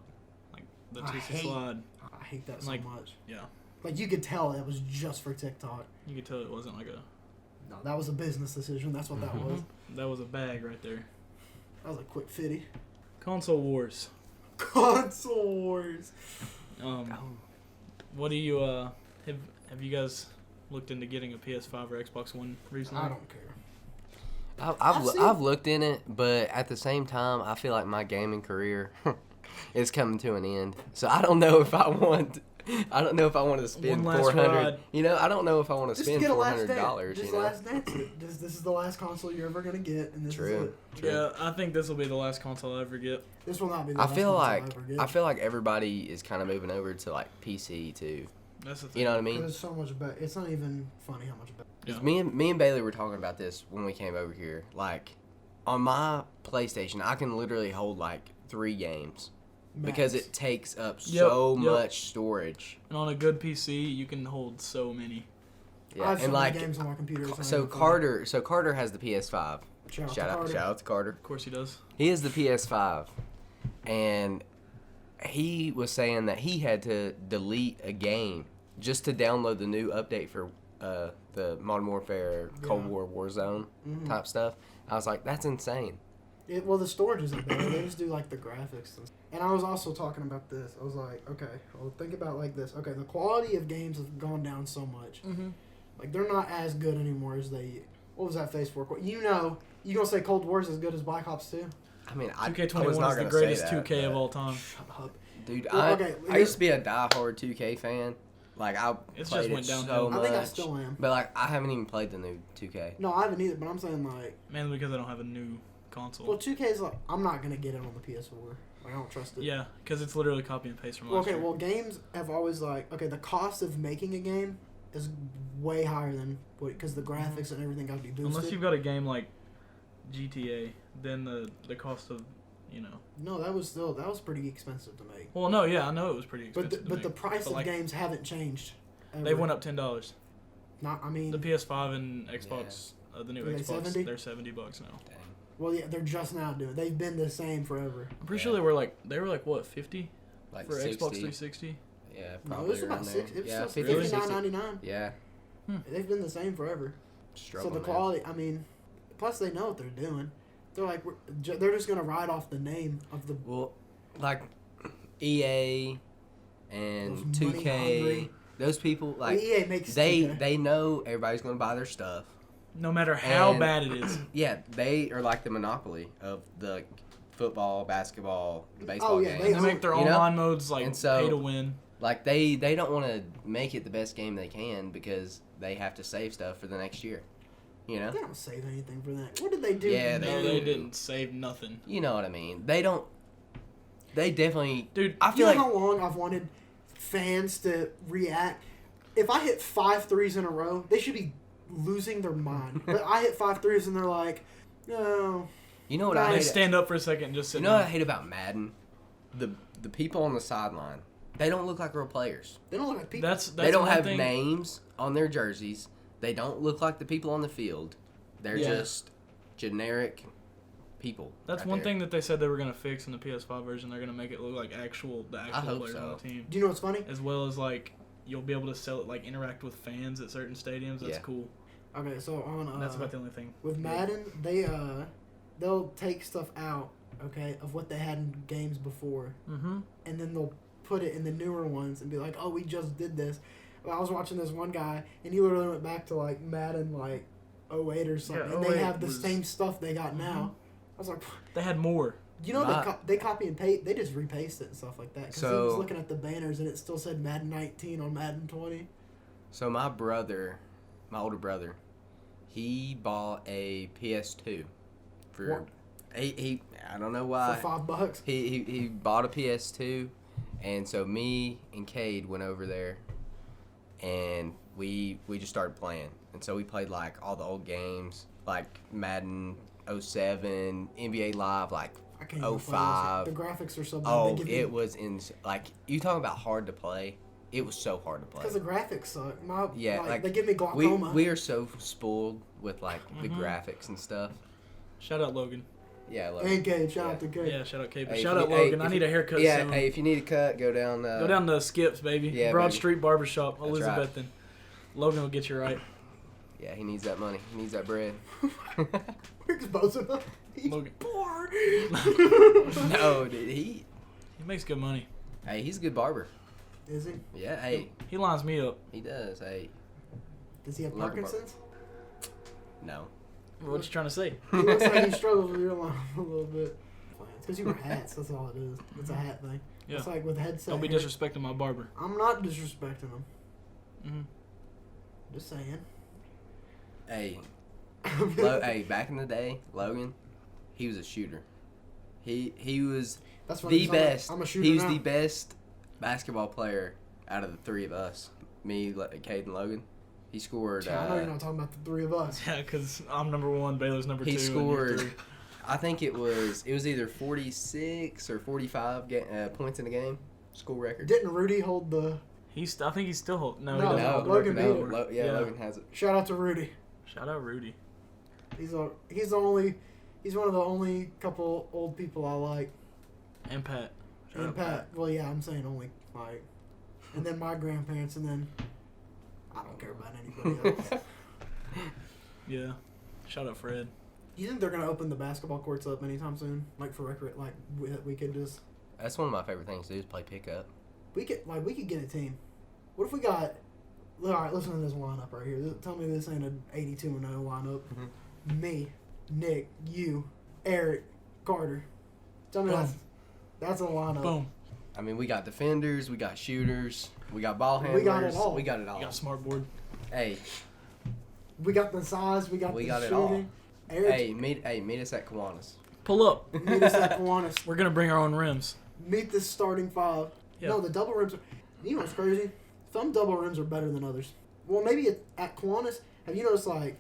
like the I Tootsie hate- Slide. I hate that so Like- much. Yeah, Like you could tell it was just for TikTok. you could tell it wasn't like a. No, that was a business decision. That's what that was. That was a bag right there. That was a quick fitty. Console wars. Console wars. What do you have you guys looked into getting a PS5 or Xbox One recently? I don't care. I've seen- I've looked in it, but at the same time, I feel like my gaming career is coming to an end. So I don't know if I want. I don't know if I want to spend One last 400. ride. I don't know if I want to Just spend get a last $400. dance. Just last dance. This is the last console you're ever gonna get, and this True. is it. Yeah, I think this will be the last console I ever get. This will not be the I last feel console like I ever get. I feel like everybody is kind of moving over to like PC too. That's the thing. You know what I 'Cause mean? it's so much better. It's not even funny how much better. 'Cause Yeah. me and Bailey were talking about this when we came over here. Like on my PlayStation, I can literally hold like 3 games because Max. it takes up Yep, so yep. much storage. And on a good PC, you can hold so many. I Yeah, have so and many like games on my computer. it's not so even funny. Carter has the PS5. Shout Shout out to Carter. Of course, he does. He has the PS5, and he was saying that he had to delete a game just to download the new update for the Modern Warfare, Cold Yeah. War, Warzone Mhm. type stuff. I was like, that's insane. Well, the storage isn't better. They just do like the graphics. And I was also talking about this. I was like, okay, well, think about it like this. Okay, the quality of games have gone down so much. Mm-hmm. Like they're not as good anymore as they. What was that Phase 4? You gonna say Cold War is as good as Black Ops 2? I mean, I was 2K21 not is the gonna greatest say that, 2K of but- all time. Shut up. Dude, Well, okay, I used to be a diehard 2K fan. Like I It's played just went it so downhill. much. I think I still am. But like I haven't even played the new 2K. No, I haven't either. But I'm saying like, Mainly because I don't have a new console. well, 2K is like, I'm not gonna get it on the PS4. Like I don't trust it. Yeah, because it's literally copy and paste from Well, last okay, year. well, games have always like the cost of making a game is way higher than because the graphics and everything got to be boosted. Unless you've got a game like GTA, then the cost of, No, that was pretty expensive to make. Well, no, yeah, I know it was pretty But expensive. the price of like, games haven't changed. they ever. went up $10. Not, I mean, The PS5 and Xbox, the new Are they Xbox, 70? they're $70 now. Dang. well, yeah, they're just now doing. They've been the same forever. I'm pretty Yeah. sure they were like what 50 Like for 60. Xbox 360. Yeah, No, it probably was around about there. 6. It was Yeah, still 50 or $59.99. 60. Yeah, They've been the same forever. struggling. So the man. quality, I mean, plus they know what they're doing. They're like, they're just gonna ride off the name of the. Well, like EA and Those 2K, money-hungry- those people Well, like EA makes they 2K. they know everybody's gonna buy their stuff. No matter how And- bad it is. Yeah, they are like the monopoly of the football, basketball, baseball Oh, yeah, games. they They make their You know? online modes like And so- pay to win. Like they don't want to make it the best game they can because they have to save stuff for the next year. You know? They don't save anything for that. What did they do? Yeah, No, do. they didn't save nothing. You know what I mean? They don't. They definitely. Dude, I You feel know like how long I've wanted fans to react? If I hit 5 threes in a row, they should be losing their mind. But I hit 5 threes and they're like, no. you know what They I they hate. stand up for a second and just You sit know what I down. hate about Madden? The people on the sideline. They don't look like real players. They don't look like people. That's They don't one have thing. names on their jerseys. They don't look like the people on the field. They're Yeah. just generic people. That's right one there. thing that they said they were gonna fix in the PS5 version. They're gonna make it look like the actual hope players so. on the team, Do you know what's funny? as well as like you'll be able to sell it like interact with fans at certain stadiums. That's Yeah. cool. Okay, so on That's about the only thing. with Madden, they'll take stuff out, okay, of what they had in games before, Mm-hmm. and then they'll put it in the newer ones and be like, oh, we just did this. I was watching this one guy, and he literally went back to like Madden like 08 or something, Yeah, and they 08 have the was- same stuff they got now. I was like, They had more. you know, they copy and paste. They just repaste it and stuff like that. Because he was looking at the banners, and it still said Madden 19 on Madden 20. So my older brother, he bought a PS2 for What? he I don't know why. For $5. He bought a PS2, and so me and Cade went over there, and we just started playing. And so we played like all the old games, like Madden 07, NBA Live, like I can't even play 05. this. The graphics are so bad. Oh, it was like you talking about hard to play. It was so hard to play. Because the graphics suck. Yeah, like, they give me glaucoma. We are so spoiled with like the graphics and stuff. Shout out Logan. Yeah, Logan. And Cade, shout out to Cade. Yeah, shout out Cade. Hey, Shout out hey, Logan. I if need you- a haircut Yeah, soon. hey, if you need a cut, go down. Go down to Skips, baby. Yeah, Broad baby. Street Barbershop, That's Elizabethan. Logan will get you right. Yeah, he needs that money. He needs that bread. We're exposing him. He's Logan. poor. No, dude, he makes good money. Hey, he's a good barber. Is he? Yeah, hey, He lines me up. he does. Hey, Does he have Love the Parkinson's? no. What you trying to say? He looks like he struggles with your line a little bit. It's because you wear hats. That's all it is. It's a hat thing. Yeah. It's like with headset. Don't be hair. disrespecting my barber. I'm not disrespecting him. Mm-hmm. Just saying. Hey, hey, back in the day, Logan, he was a shooter. He was That's what the he's best. I'm a shooter He was now. the best basketball player out of the three of us. Me, Cade, and Logan. He scored. I know you're not talking about the three of us. Yeah, because I'm number one, Baylor's number two. He and you're scored. three. I think it was either 46 or 45 points in a game. School record. Didn't Rudy hold the... I think he's still holding. No, No, he doesn't No, hold the Logan record beat anymore. it. yeah, Logan has it. Shout out to Rudy. Shout out Rudy. He's one of the only couple old people I like. And Pat. Shout And out Pat. Well, yeah, I'm saying only like, and then my grandparents, and then I don't care about anybody else. Yeah. Shout out Fred. You think they're gonna open the basketball courts up anytime soon? Like for record, like we could just That's one of my favorite things to do is play pickup. we could get a team. What if we got? All right, listen to this lineup right here. Tell me this ain't an 82-0 lineup. Mm-hmm. Me, Nick, you, Eric, Carter. Tell me Boom. that's a lineup. Boom. I mean, we got defenders, we got shooters, we got ball handlers. We got it all. We got it all. You got a smart board. Hey, We got the size. We got we the got it shooting. all. Eric, Meet us at Kiwanis. Pull up. meet us at Kiwanis. We're gonna bring our own rims. Meet the starting five. Yeah. No, the double rims are... You know what's crazy? Some double rims are better than others. Well, maybe at Kiwanis, have you noticed, like,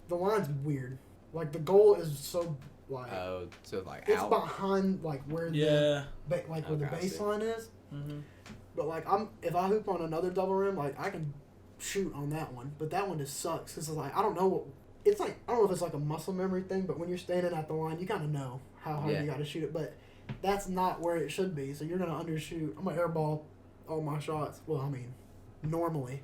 the line's weird? Like, the goal is so, like... Oh, so like it's out. behind, like, where Yeah. the where the Okay, I see. baseline is. Mm-hmm. But, like, if I hoop on another double rim, like, I can shoot on that one. But that one just sucks. Because, it's like, I don't know what... It's like... I don't know if it's, like, a muscle memory thing, but when you're standing at the line, you kind of know how hard Yeah. you got to shoot it. But that's not where it should be. So you're going to undershoot. I'm going to airball all my shots. Well, I mean, normally.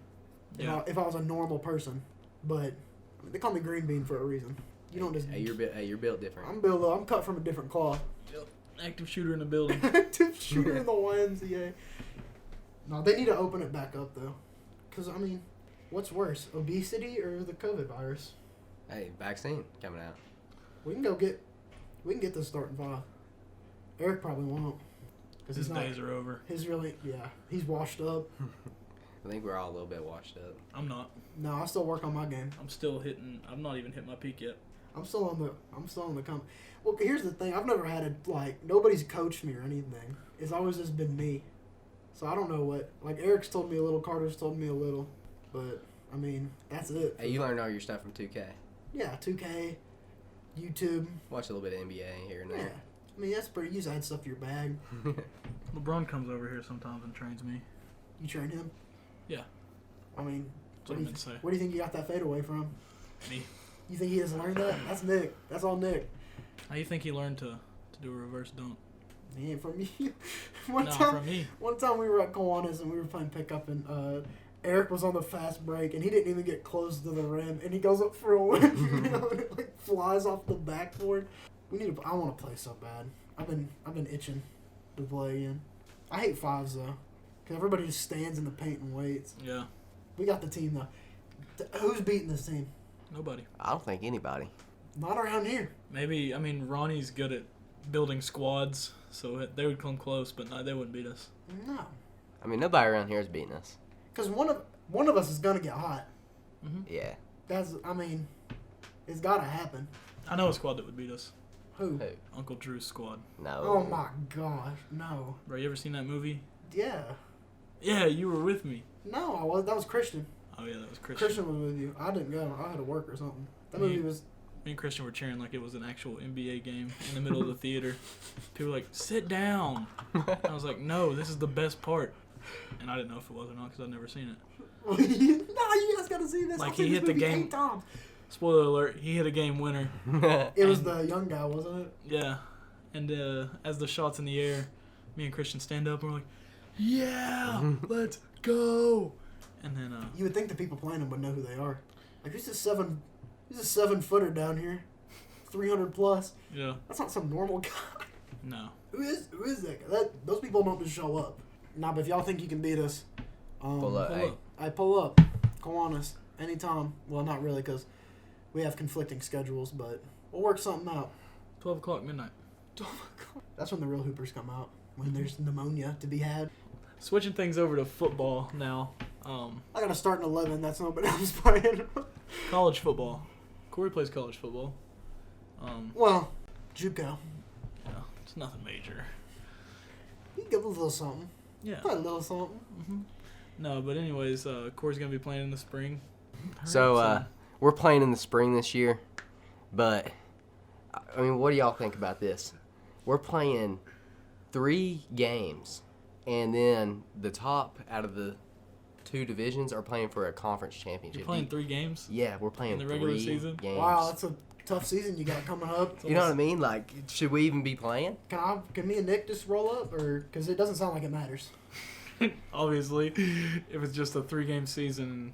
Yeah. If I was a normal person. But I mean, they call me green bean for a reason. You don't just... Hey, you're built different. I'm cut from a different cloth. Active shooter in the building. Active shooter in the YMCA. No, they need to open it back up though, because I mean, what's worse, obesity or the COVID virus? Hey, vaccine coming out. We can get the starting five. Eric probably won't, because His he's not. days are over. He's washed up. I think we're all a little bit washed up. I'm not. No, I still work on my game. I'm not even hit my peak yet. I'm still on the come. Well, here's the thing. I've never had nobody's coached me or anything. It's always just been me. So I don't know what. Like Eric's told me a little, Carter's told me a little, but I mean that's it. Hey, you learned all your stuff from 2K. Yeah, 2K, YouTube. Watch a little bit of NBA here and Yeah, there. I mean that's pretty. You just add stuff to your bag. LeBron comes over here sometimes and trains me. You train him. Yeah. I mean, That's what I meant to say. where do you think you got that fadeaway from? Me. You think he has learned that? That's Nick. That's all Nick. How do you think he learned to do a reverse dunk? He ain't from you. one No, time from me. One time we were at Kiwanis and we were playing pickup and Eric was on the fast break and he didn't even get close to the rim and he goes up for a win, and it like flies off the backboard. I want to play so bad. I've been itching to play again. I hate fives though, because everybody just stands in the paint and waits. Yeah. We got the team though. Who's beating this team? Nobody. I don't think anybody. Not around here. Maybe, I mean, Ronnie's good at building squads, so they would come close, but no, they wouldn't beat us. No. I mean, nobody around here is beating us. Because one of us is gonna get hot. Yeah. It's gotta happen. I know a squad that would beat us. Who? Uncle Drew's squad. No. Oh my gosh, no. Bro, you ever seen that movie? Yeah. Yeah, you were with me. No, I was. That was Christian. Oh, yeah, that was Christian. Christian was with you. I didn't go. I had to work or something. That Me- movie was. Me and Christian were cheering like it was an actual NBA game in the middle of the theater. People were like, sit down. I was like, no, this is the best part. And I didn't know if it was or not because I'd never seen it. No, you guys gotta see this. Like, I've seen he this hit the movie game- 8 times. Spoiler alert, he hit a game winner. It was And- the young guy, wasn't it? Yeah. And as the shot's in the air, me and Christian stand up and we're like, yeah, let's go. And then, You would think the people playing him would know who they are. Like, who's this 7-footer down here? 300 plus. yeah, That's not some normal guy. no. Who is that guy? Those people don't just show up. Nah, but if y'all think you can beat us, Pull up. pull Hey. up. I pull up. Go on us anytime. Well, not really, because we have conflicting schedules, but we'll work something out. 12 o'clock midnight. That's when the real hoopers come out. When there's pneumonia to be had. Switching things over to football now. I gotta start in 11. That's nobody else playing. College football. Corey plays college football. Well, JUCO. Yeah, it's nothing major. You can give a little something. Yeah. Play a little something. No, but anyways, Corey's gonna be playing in the spring. So, we're playing in the spring this year, but, I mean, what do y'all think about this? We're playing 3 games, and then the top out of the 2 divisions are playing for a conference championship. You're playing 3 games. Yeah, we're playing in the regular 3 season? games. Wow, that's a tough season you got coming up. You know what I mean? Like, should we even be playing? Can me and Nick just roll up, or because it doesn't sound like it matters. Obviously, if it's just a 3-game season.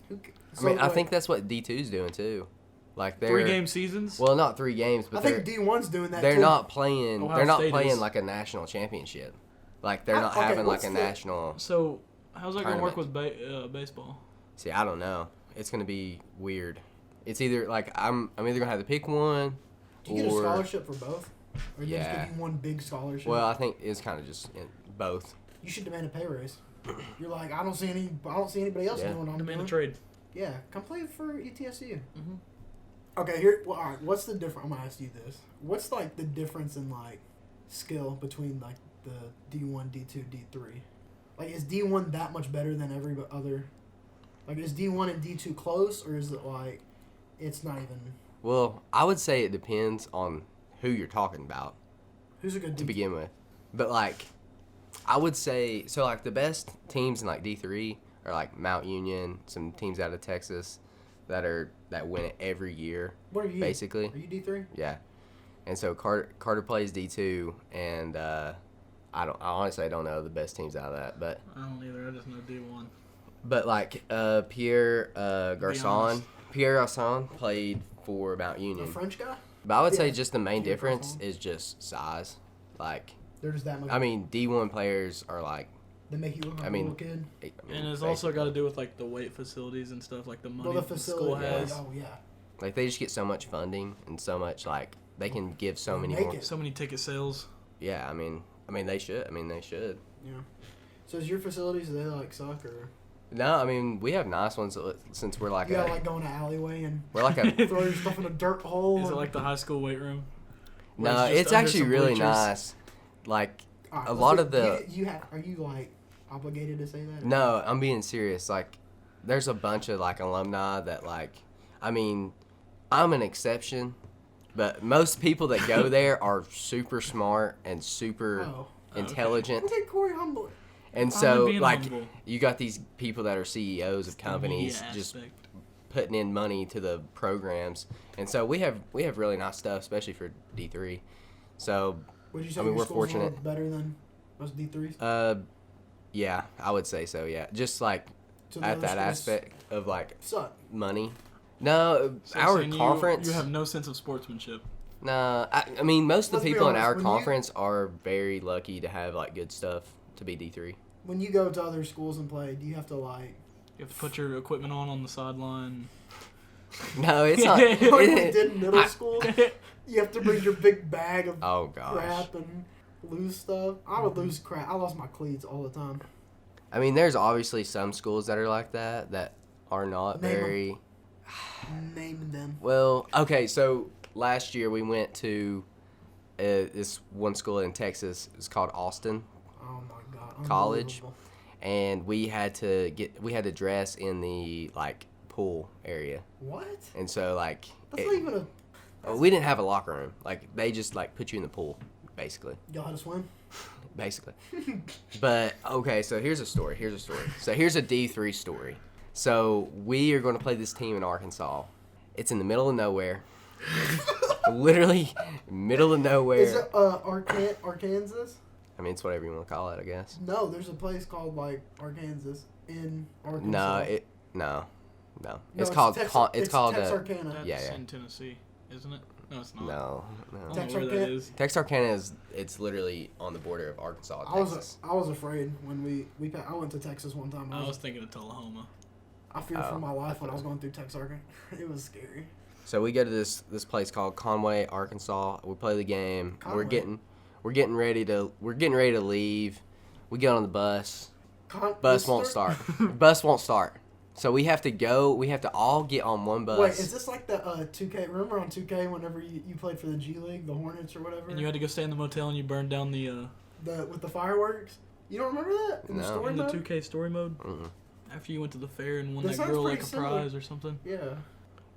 I mean, I think that's what D2's doing too. Like they're 3-game seasons. Well, not 3 games, but I think D1's doing that. they're too. not playing. Ohio They're not State playing is. like a national championship. Like they're not Okay, having like what's a the- national. So how's that gonna work Tournament. with baseball? See, I don't know. It's gonna be weird. It's either like I'm either gonna have to pick one, Do you get a or scholarship for both? Or do you just Yeah. give you one big scholarship? well, I think it's kind of just in both. You should demand a pay raise. You're like, I don't see anybody else Yeah. doing what I'm Demand a doing. trade. Yeah, come play for ETSU. Mhm. Okay, here. Well, all right. What's the difference? I'm gonna ask you this. What's like the difference in like skill between like the D1, D2, D3? Like, is D1 that much better than every other? Like, is D1 and D2 close, or is it like it's not even? Well, I would say it depends on who you're talking about Who's a good to D2? begin with. But like, I would say so. Like the best teams in like D3 are like Mount Union, some teams out of Texas that win it every year, What are you? basically. Are you D3? Yeah, and so Carter plays D2, and I honestly don't know the best teams out of that, but I don't either. I just know D1. like Pierre Garçon played for Mount The Union, French guy? but I would say Yeah. just the main Pierre difference Garçon. is just size. Like, They're just that much. I mean, D1 players are like, they make you look like I a mean, little kid. And it's also got to do with like the weight facilities and stuff, like the money Well, the the school facility. has. Oh yeah. like they just get so much funding and so much like they can give so many Make more. it. So many ticket sales. Yeah, I mean they should. Yeah. So is your facilities, do they like suck, or No, I mean we have nice ones since we're like you gotta a like go in an alleyway and we're like a throw your stuff in a dirt hole? Is it and- like the high school weight room? Where no, just it's under actually some really bleachers? nice. Like Alright, a let's lot do- of the are you like obligated to say that? or- no, I'm being serious. Like there's a bunch of like alumni that like, I mean, I'm an exception, but most people that go there are super smart and super Oh. intelligent. Look at Corey Humble. And I'm so, being like, humble. you got these people that are CEOs of The companies media just aspect. putting in money to the programs, and so we have really nice stuff, especially for D3. So, Would you say I mean, your we're school's a little fortunate. better than most D3s? yeah, I would say so. Yeah, just like So the at other that schools aspect of like suck. money. No, So our saying conference. You have no sense of sportsmanship. Nah, I mean, most of Let's the be people in honest, our when you- conference are very lucky to have like good stuff to be D3. When you go to other schools and play, do you have to like? You have to put your equipment on the sideline. No, it's not. Like we did in middle school. You have to bring your big bag of Oh gosh. crap and lose stuff. I would lose crap. I lost my cleats all the time. I mean, there's obviously some schools that are like that are not Name 'em. very. Name them. Well, okay, so last year we went to this one school in Texas. It's called Austin, Oh my god. College. Unbelievable. and we had to dress in the like pool area, What? and so like That's not even a. we didn't have a locker room. Like they just like put you in the pool, basically. Y'all had to swim? Basically. But okay, so here's a story. So here's a D3 story. So we are going to play this team in Arkansas. It's in the middle of nowhere. Literally middle of nowhere. Is it Arkansas? I mean, it's whatever you want to call it, I guess. No, there's a place called like Arkansas in Arkansas. No. No, It's called Texarkana. Yeah. That's in Tennessee, isn't it? No, it's not. No. I don't know where Texarkana? that is. Texarkana it's literally on the border of Arkansas and Texas. I was afraid when I went to Texas one time. I was thinking of Tullahoma. I feared for my life when I was going through Texarkana. It was scary. So we go to this place called Conway, Arkansas. We play the game. Conway. We're getting ready to leave. We get on the bus. Bus won't start. Bus won't start. So we have to all get on one bus. Wait, is this like the 2K? Remember on 2K whenever you played for the G League, the Hornets or whatever? And you had to go stay in the motel and you burned down the with the fireworks? You don't remember that? In the No. story in the mode? 2K story mode. Mm-mm. After you went to the fair and won That that sounds girl pretty like a similar. prize or something. Yeah.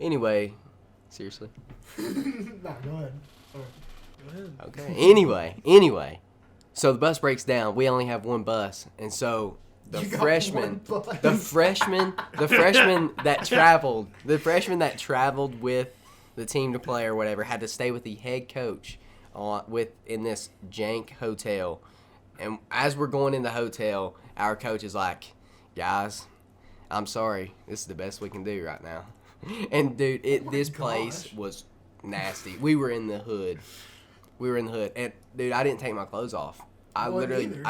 Anyway, seriously. Nah, go ahead. Sorry. Go ahead. Okay. Anyway. So the bus breaks down. We only have one bus, and so the You got freshman one bus. the freshman that traveled with the team to play or whatever had to stay with the head coach in this jank hotel. And as we're going in the hotel, our coach is like, "Guys, I'm sorry. This is the best we can do right now." And dude, Oh my this place gosh. was nasty. We were in the hood. And dude, I didn't take my clothes off. I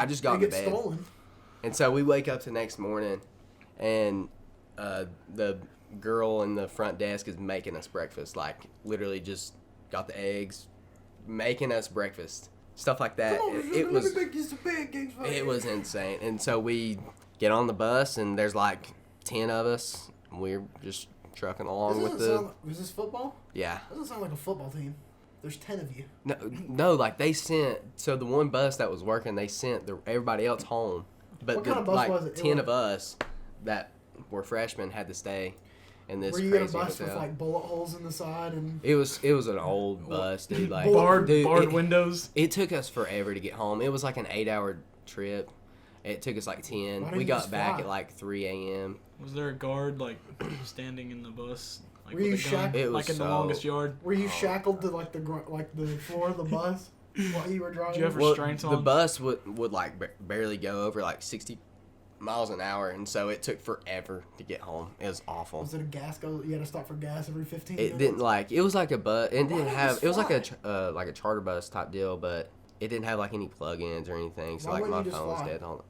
just got They in get bed. stolen. And so we wake up the next morning, and the girl in the front desk is making us breakfast. Like, literally just got the eggs, making us breakfast. Stuff like that. Come on, It let was me make you some pancakes for it you. was insane. And so we get on the bus, and there's like 10 of us. We're just trucking along with Was this football? yeah. Doesn't sound like a football team. There's 10 of you. No, like they sent. So the one bus that was working, they sent everybody else home. But What kind of bus was it? 10 of us that were freshmen had to stay in this Were you in a crazy bus with hotel. like bullet holes in the side and? It was an old bus, dude. Like Barred Barred windows. It took us forever to get home. It was like an 8-hour trip. It took us like 10. Why We didn't you got just back fly? at like 3 a.m. Was there a guard like standing in the bus, like Were with you a gun, shackled? It was like in the so- longest yard? Were you shackled to like the floor of the bus while you were driving? Did you have Well, restraints the on? bus would like barely go over like 60 miles an hour, and so it took forever to get home. It was awful. Was it a gas go? You had to stop for gas every 15 It minutes. didn't like it was like a bus. It Why didn't not have. just It was fly? like a charter bus type deal, but it didn't have like any plug-ins or anything. So Why like my wouldn't you just phone was fly? dead on.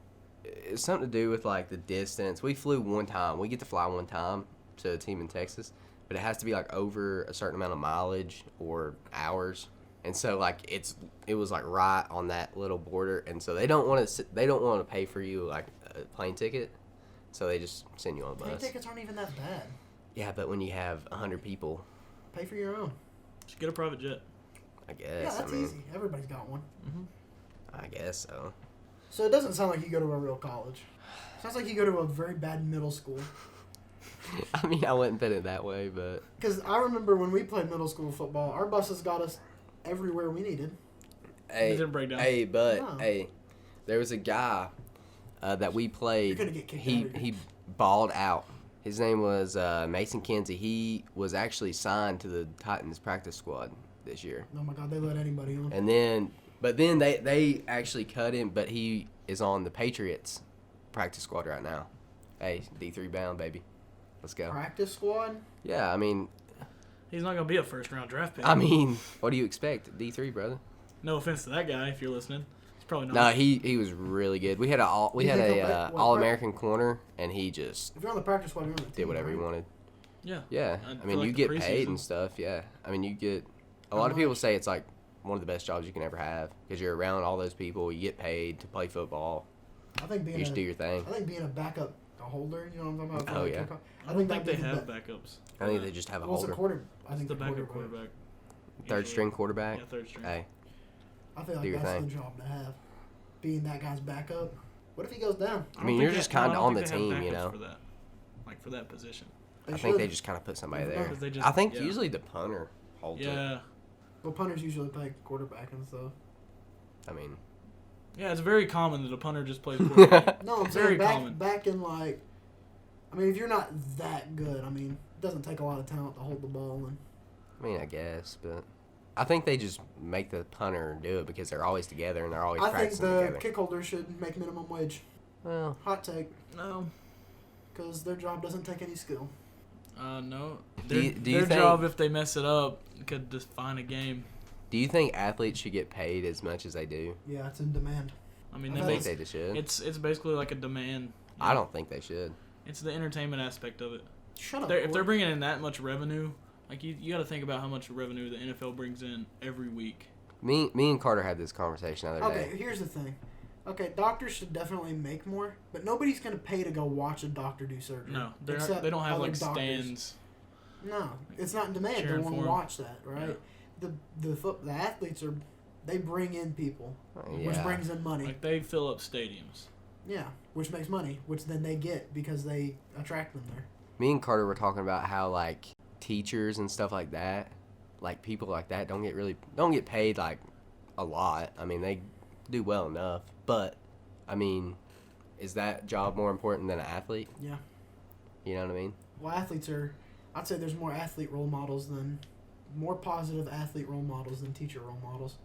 It's something to do with like the distance. We flew one time. We get to fly one time to a team in Texas, but it has to be like over a certain amount of mileage or hours. And so like it was like right on that little border, and so they don't want to pay for you like a plane ticket, so they just send you on a Plane bus. tickets aren't even that bad. Yeah, but when you have 100 people, Pay for your own. Just get a private jet. I guess. Yeah, that's I mean, easy. Everybody's got one. I guess so. So it doesn't sound like you go to a real college. Sounds like you go to a very bad middle school. I mean, I wouldn't put it that way, but Because I remember when we played middle school football, our buses got us everywhere we needed. hey, didn't break down. hey, but No. hey, there was a guy that we played. You're gonna get kicked He out of here. he balled out. His name was Mason Kinsey. He was actually signed to the Titans practice squad this year, Oh my God, they let anybody on. and then they actually cut him, but he is on the Patriots practice squad right now. Hey, D3 bound, baby. Let's go. Practice squad? Yeah, I mean, He's not gonna be a first round draft pick. what do you expect? D3, brother. No offense to that guy if you're listening. Probably not. No, he was really good. We had a You think he'll play- what, All-American corner, and he just If you're on the practice squad, you're on the team, did whatever he right? wanted. Yeah. Yeah, I I feel mean, like you the get paid preseason- and stuff. Yeah, I mean, you get. A How lot of people much? say it's like one of the best jobs you can ever have because you're around all those people. You get paid to play football. I think You being just do your thing. I think being a backup, a holder, you know what I'm talking about? Oh, Like, yeah. I don't think that'd they be the have be- backups. I think they just have a Well, it's a holder, I think the the backup quarterback. third usually. string quarterback. Yeah, third string. Hey, I feel Do like your that's thing. the job to have. Being that guy's backup. What if he goes down? I mean, don't you're think just they- no, I kinda don't on think the they have team, you backups know? For that. Like, for that position. I think they just kind of put somebody Never know, there. 'cause they just- I think yeah. usually the punter holds it. Yeah. Well, punters usually play quarterback and stuff. I mean, Yeah, it's very common that a punter just plays quarterback. No, I'm Very saying common. back in like, I mean, if you're not that good, I mean, it doesn't take a lot of talent to hold the ball. And I mean, I guess, but I think they just make the punter do it because they're always together and they're always I think practicing the together. kick holders should make minimum wage. Well, Hot take, No. because their job doesn't take any skill. No. Do you Their think- job, if they mess it up, could define a game. do you think athletes should get paid as much as they do? Yeah, it's in demand. I mean, I I they think make, they just should. it's basically like a demand. I don't think they should. It's the entertainment aspect of it. Shut up. If they're Corey. bringing in that much revenue, like you got to think about how much revenue the NFL brings in every week. Me and Carter had this conversation the other Okay, day. here's the thing. Okay, doctors should definitely make more, but nobody's gonna pay to go watch a doctor do surgery. No, they're not, except they don't have other like doctors. stands. No, it's not in demand. They Cheering won't for 'em. watch that, right? The athletes they bring in people, which Yeah. brings in money. Like they fill up stadiums. Yeah, which makes money, which then they get because they attract them there. Me and Carter were talking about how like teachers and stuff like that, like people like that don't get paid like a lot. I mean, they do well enough, but I mean, is that job more important than an athlete? Yeah. You know what I mean? Well, I'd say there's more positive athlete role models than teacher role models.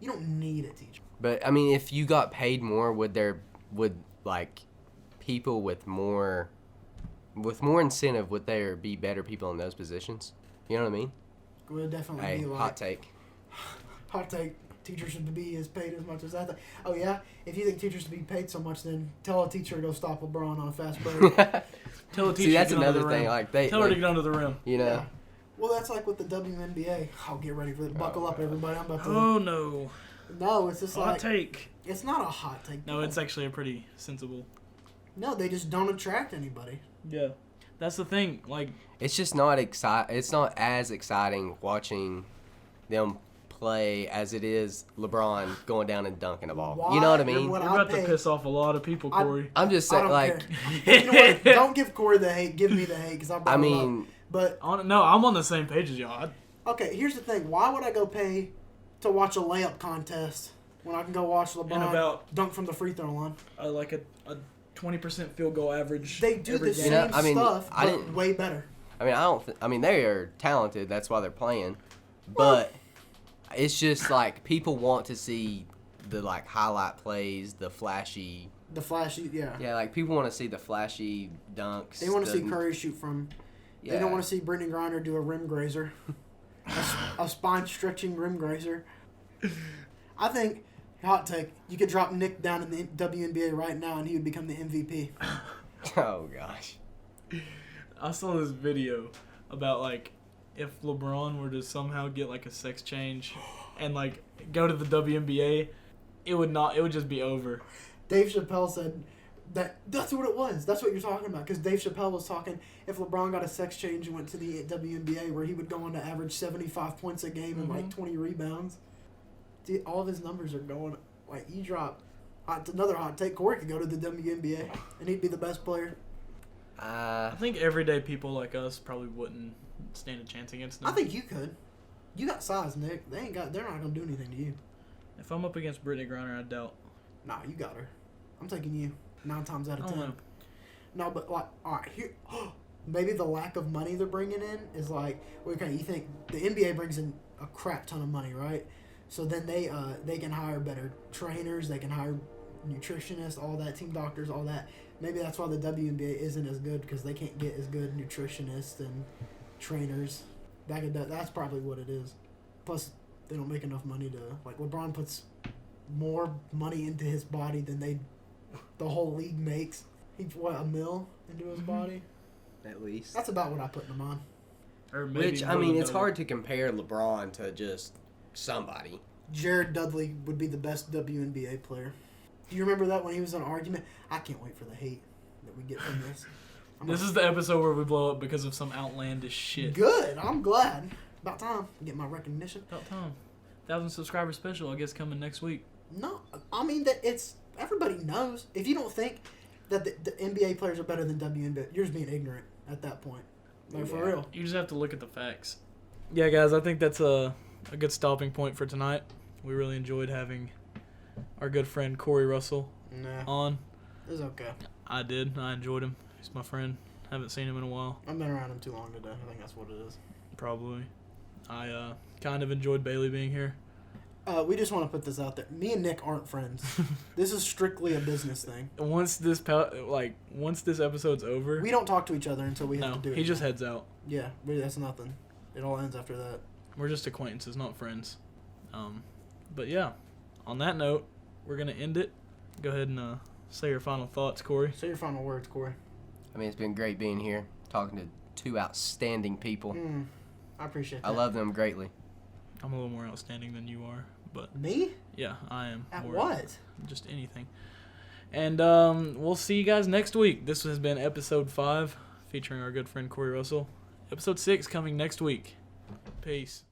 You don't need a teacher. But I mean, if you got paid more, would like people with more incentive, would there be better people in those positions? You know what I mean? It would definitely Hey, be like hot take. hot take. Teachers should be as paid as much as that. Oh yeah, if you think teachers should be paid so much, then tell a teacher to go stop LeBron on a fast break. Tell a teacher See, that's to get under another the thing. rim. Like they, Tell her to like, get under the rim. you know. Yeah. Well, that's like with the WNBA. I'll get ready for it. Buckle up, everybody. I'm about to. Oh no. No, it's just Hot like take. it's not a hot take. No, it's actually a pretty sensible. No, they just don't attract anybody. Yeah. That's the thing. Like, It's just not It's not as exciting watching them play as it is LeBron going down and dunking a ball. Why? You know what I You're mean? what we're I about to pay- piss off a lot of people, Corey. I'm just I saying, don't like, care. You know what? Don't give Corey the hate. Give me the hate because I brought I it up. mean, But No, I'm on the same page as y'all. okay, here's the thing. Why would I go pay to watch a layup contest when I can go watch And LeBron about dunk from the free throw line? like a 20% field goal average. They do every the game. same You know, I mean, stuff, I but didn't- way better. I mean, they are talented. That's why they're playing. But it's just like people want to see the like highlight plays, the flashy. The flashy, yeah. Yeah, like people want to see the flashy dunks. They want to the- see Curry shoot from. Yeah. They don't want to see Brittany Griner do a rim grazer, a spine stretching rim grazer. I think, hot take, you could drop Nick down in the WNBA right now and he would become the MVP. Oh gosh. I saw this video about like if LeBron were to somehow get like a sex change and like go to the WNBA, it would just be over. Dave Chappelle said that's what it was. That's what you're talking about. Because Dave Chappelle was talking if LeBron got a sex change and went to the WNBA where he would go on to average 75 points a game and like 20 rebounds. See, all of his numbers are going like you drop. Another hot take. Corey could go to the WNBA and he'd be the best player. I think everyday people like us probably wouldn't stand a chance against them. I think you could. You got size, Nick. They're not gonna do anything to you. If I'm up against Brittany Griner, I doubt. Nah, you got her. I'm taking you 9 times out I of don't 10. know. No, but like, all right, here, maybe the lack of money they're bringing in is like, okay, you think the NBA brings in a crap ton of money, right? So then they can hire better trainers, they can hire nutritionists, all that, team doctors, all that. Maybe that's why the WNBA isn't as good because they can't get as good nutritionists and trainers. That's probably what it is. Plus, they don't make enough money to like LeBron puts more money into his body than the whole league makes. He put $1 million into his body. At least. That's about what I put him on. Or maybe Which, more I mean, than it's double. hard to compare LeBron to just somebody. Jared Dudley would be the best WNBA player. Do you remember that when he was in an argument? I can't wait for the hate that we get from this. This is the episode where we blow up because of some outlandish shit. Good. I'm glad. About time to get my recognition. About time. 1,000 subscriber special, I guess, coming next week. No, I mean that it's everybody knows. If you don't think that the NBA players are better than WNBA, you're just being ignorant at that point. Like for real. You just have to look at the facts. Yeah, guys, I think that's a good stopping point for tonight. We really enjoyed having our good friend Corey Russell Nah, on. it was okay. I did. I enjoyed him. He's my friend. Haven't seen him in a while. I've been around him too long today. I think that's what it is. Probably. I kind of enjoyed Bailey being here. We just want to put this out there. Me and Nick aren't friends. This is strictly a business thing. Once this episode's over, We don't talk to each other until we have no, to do it. he just heads out. Yeah, that's nothing. It all ends after that. We're just acquaintances, not friends. But yeah, on that note, we're gonna end it. Go ahead and say your final thoughts, Corey. Say your final words, Corey. I mean, it's been great being here, talking to two outstanding people. I appreciate that. I love them greatly. I'm a little more outstanding than you are, but Me? yeah, I am. At more- what? Just anything. And we'll see you guys next week. This has been episode 5, featuring our good friend Corey Russell. Episode 6 coming next week. Peace.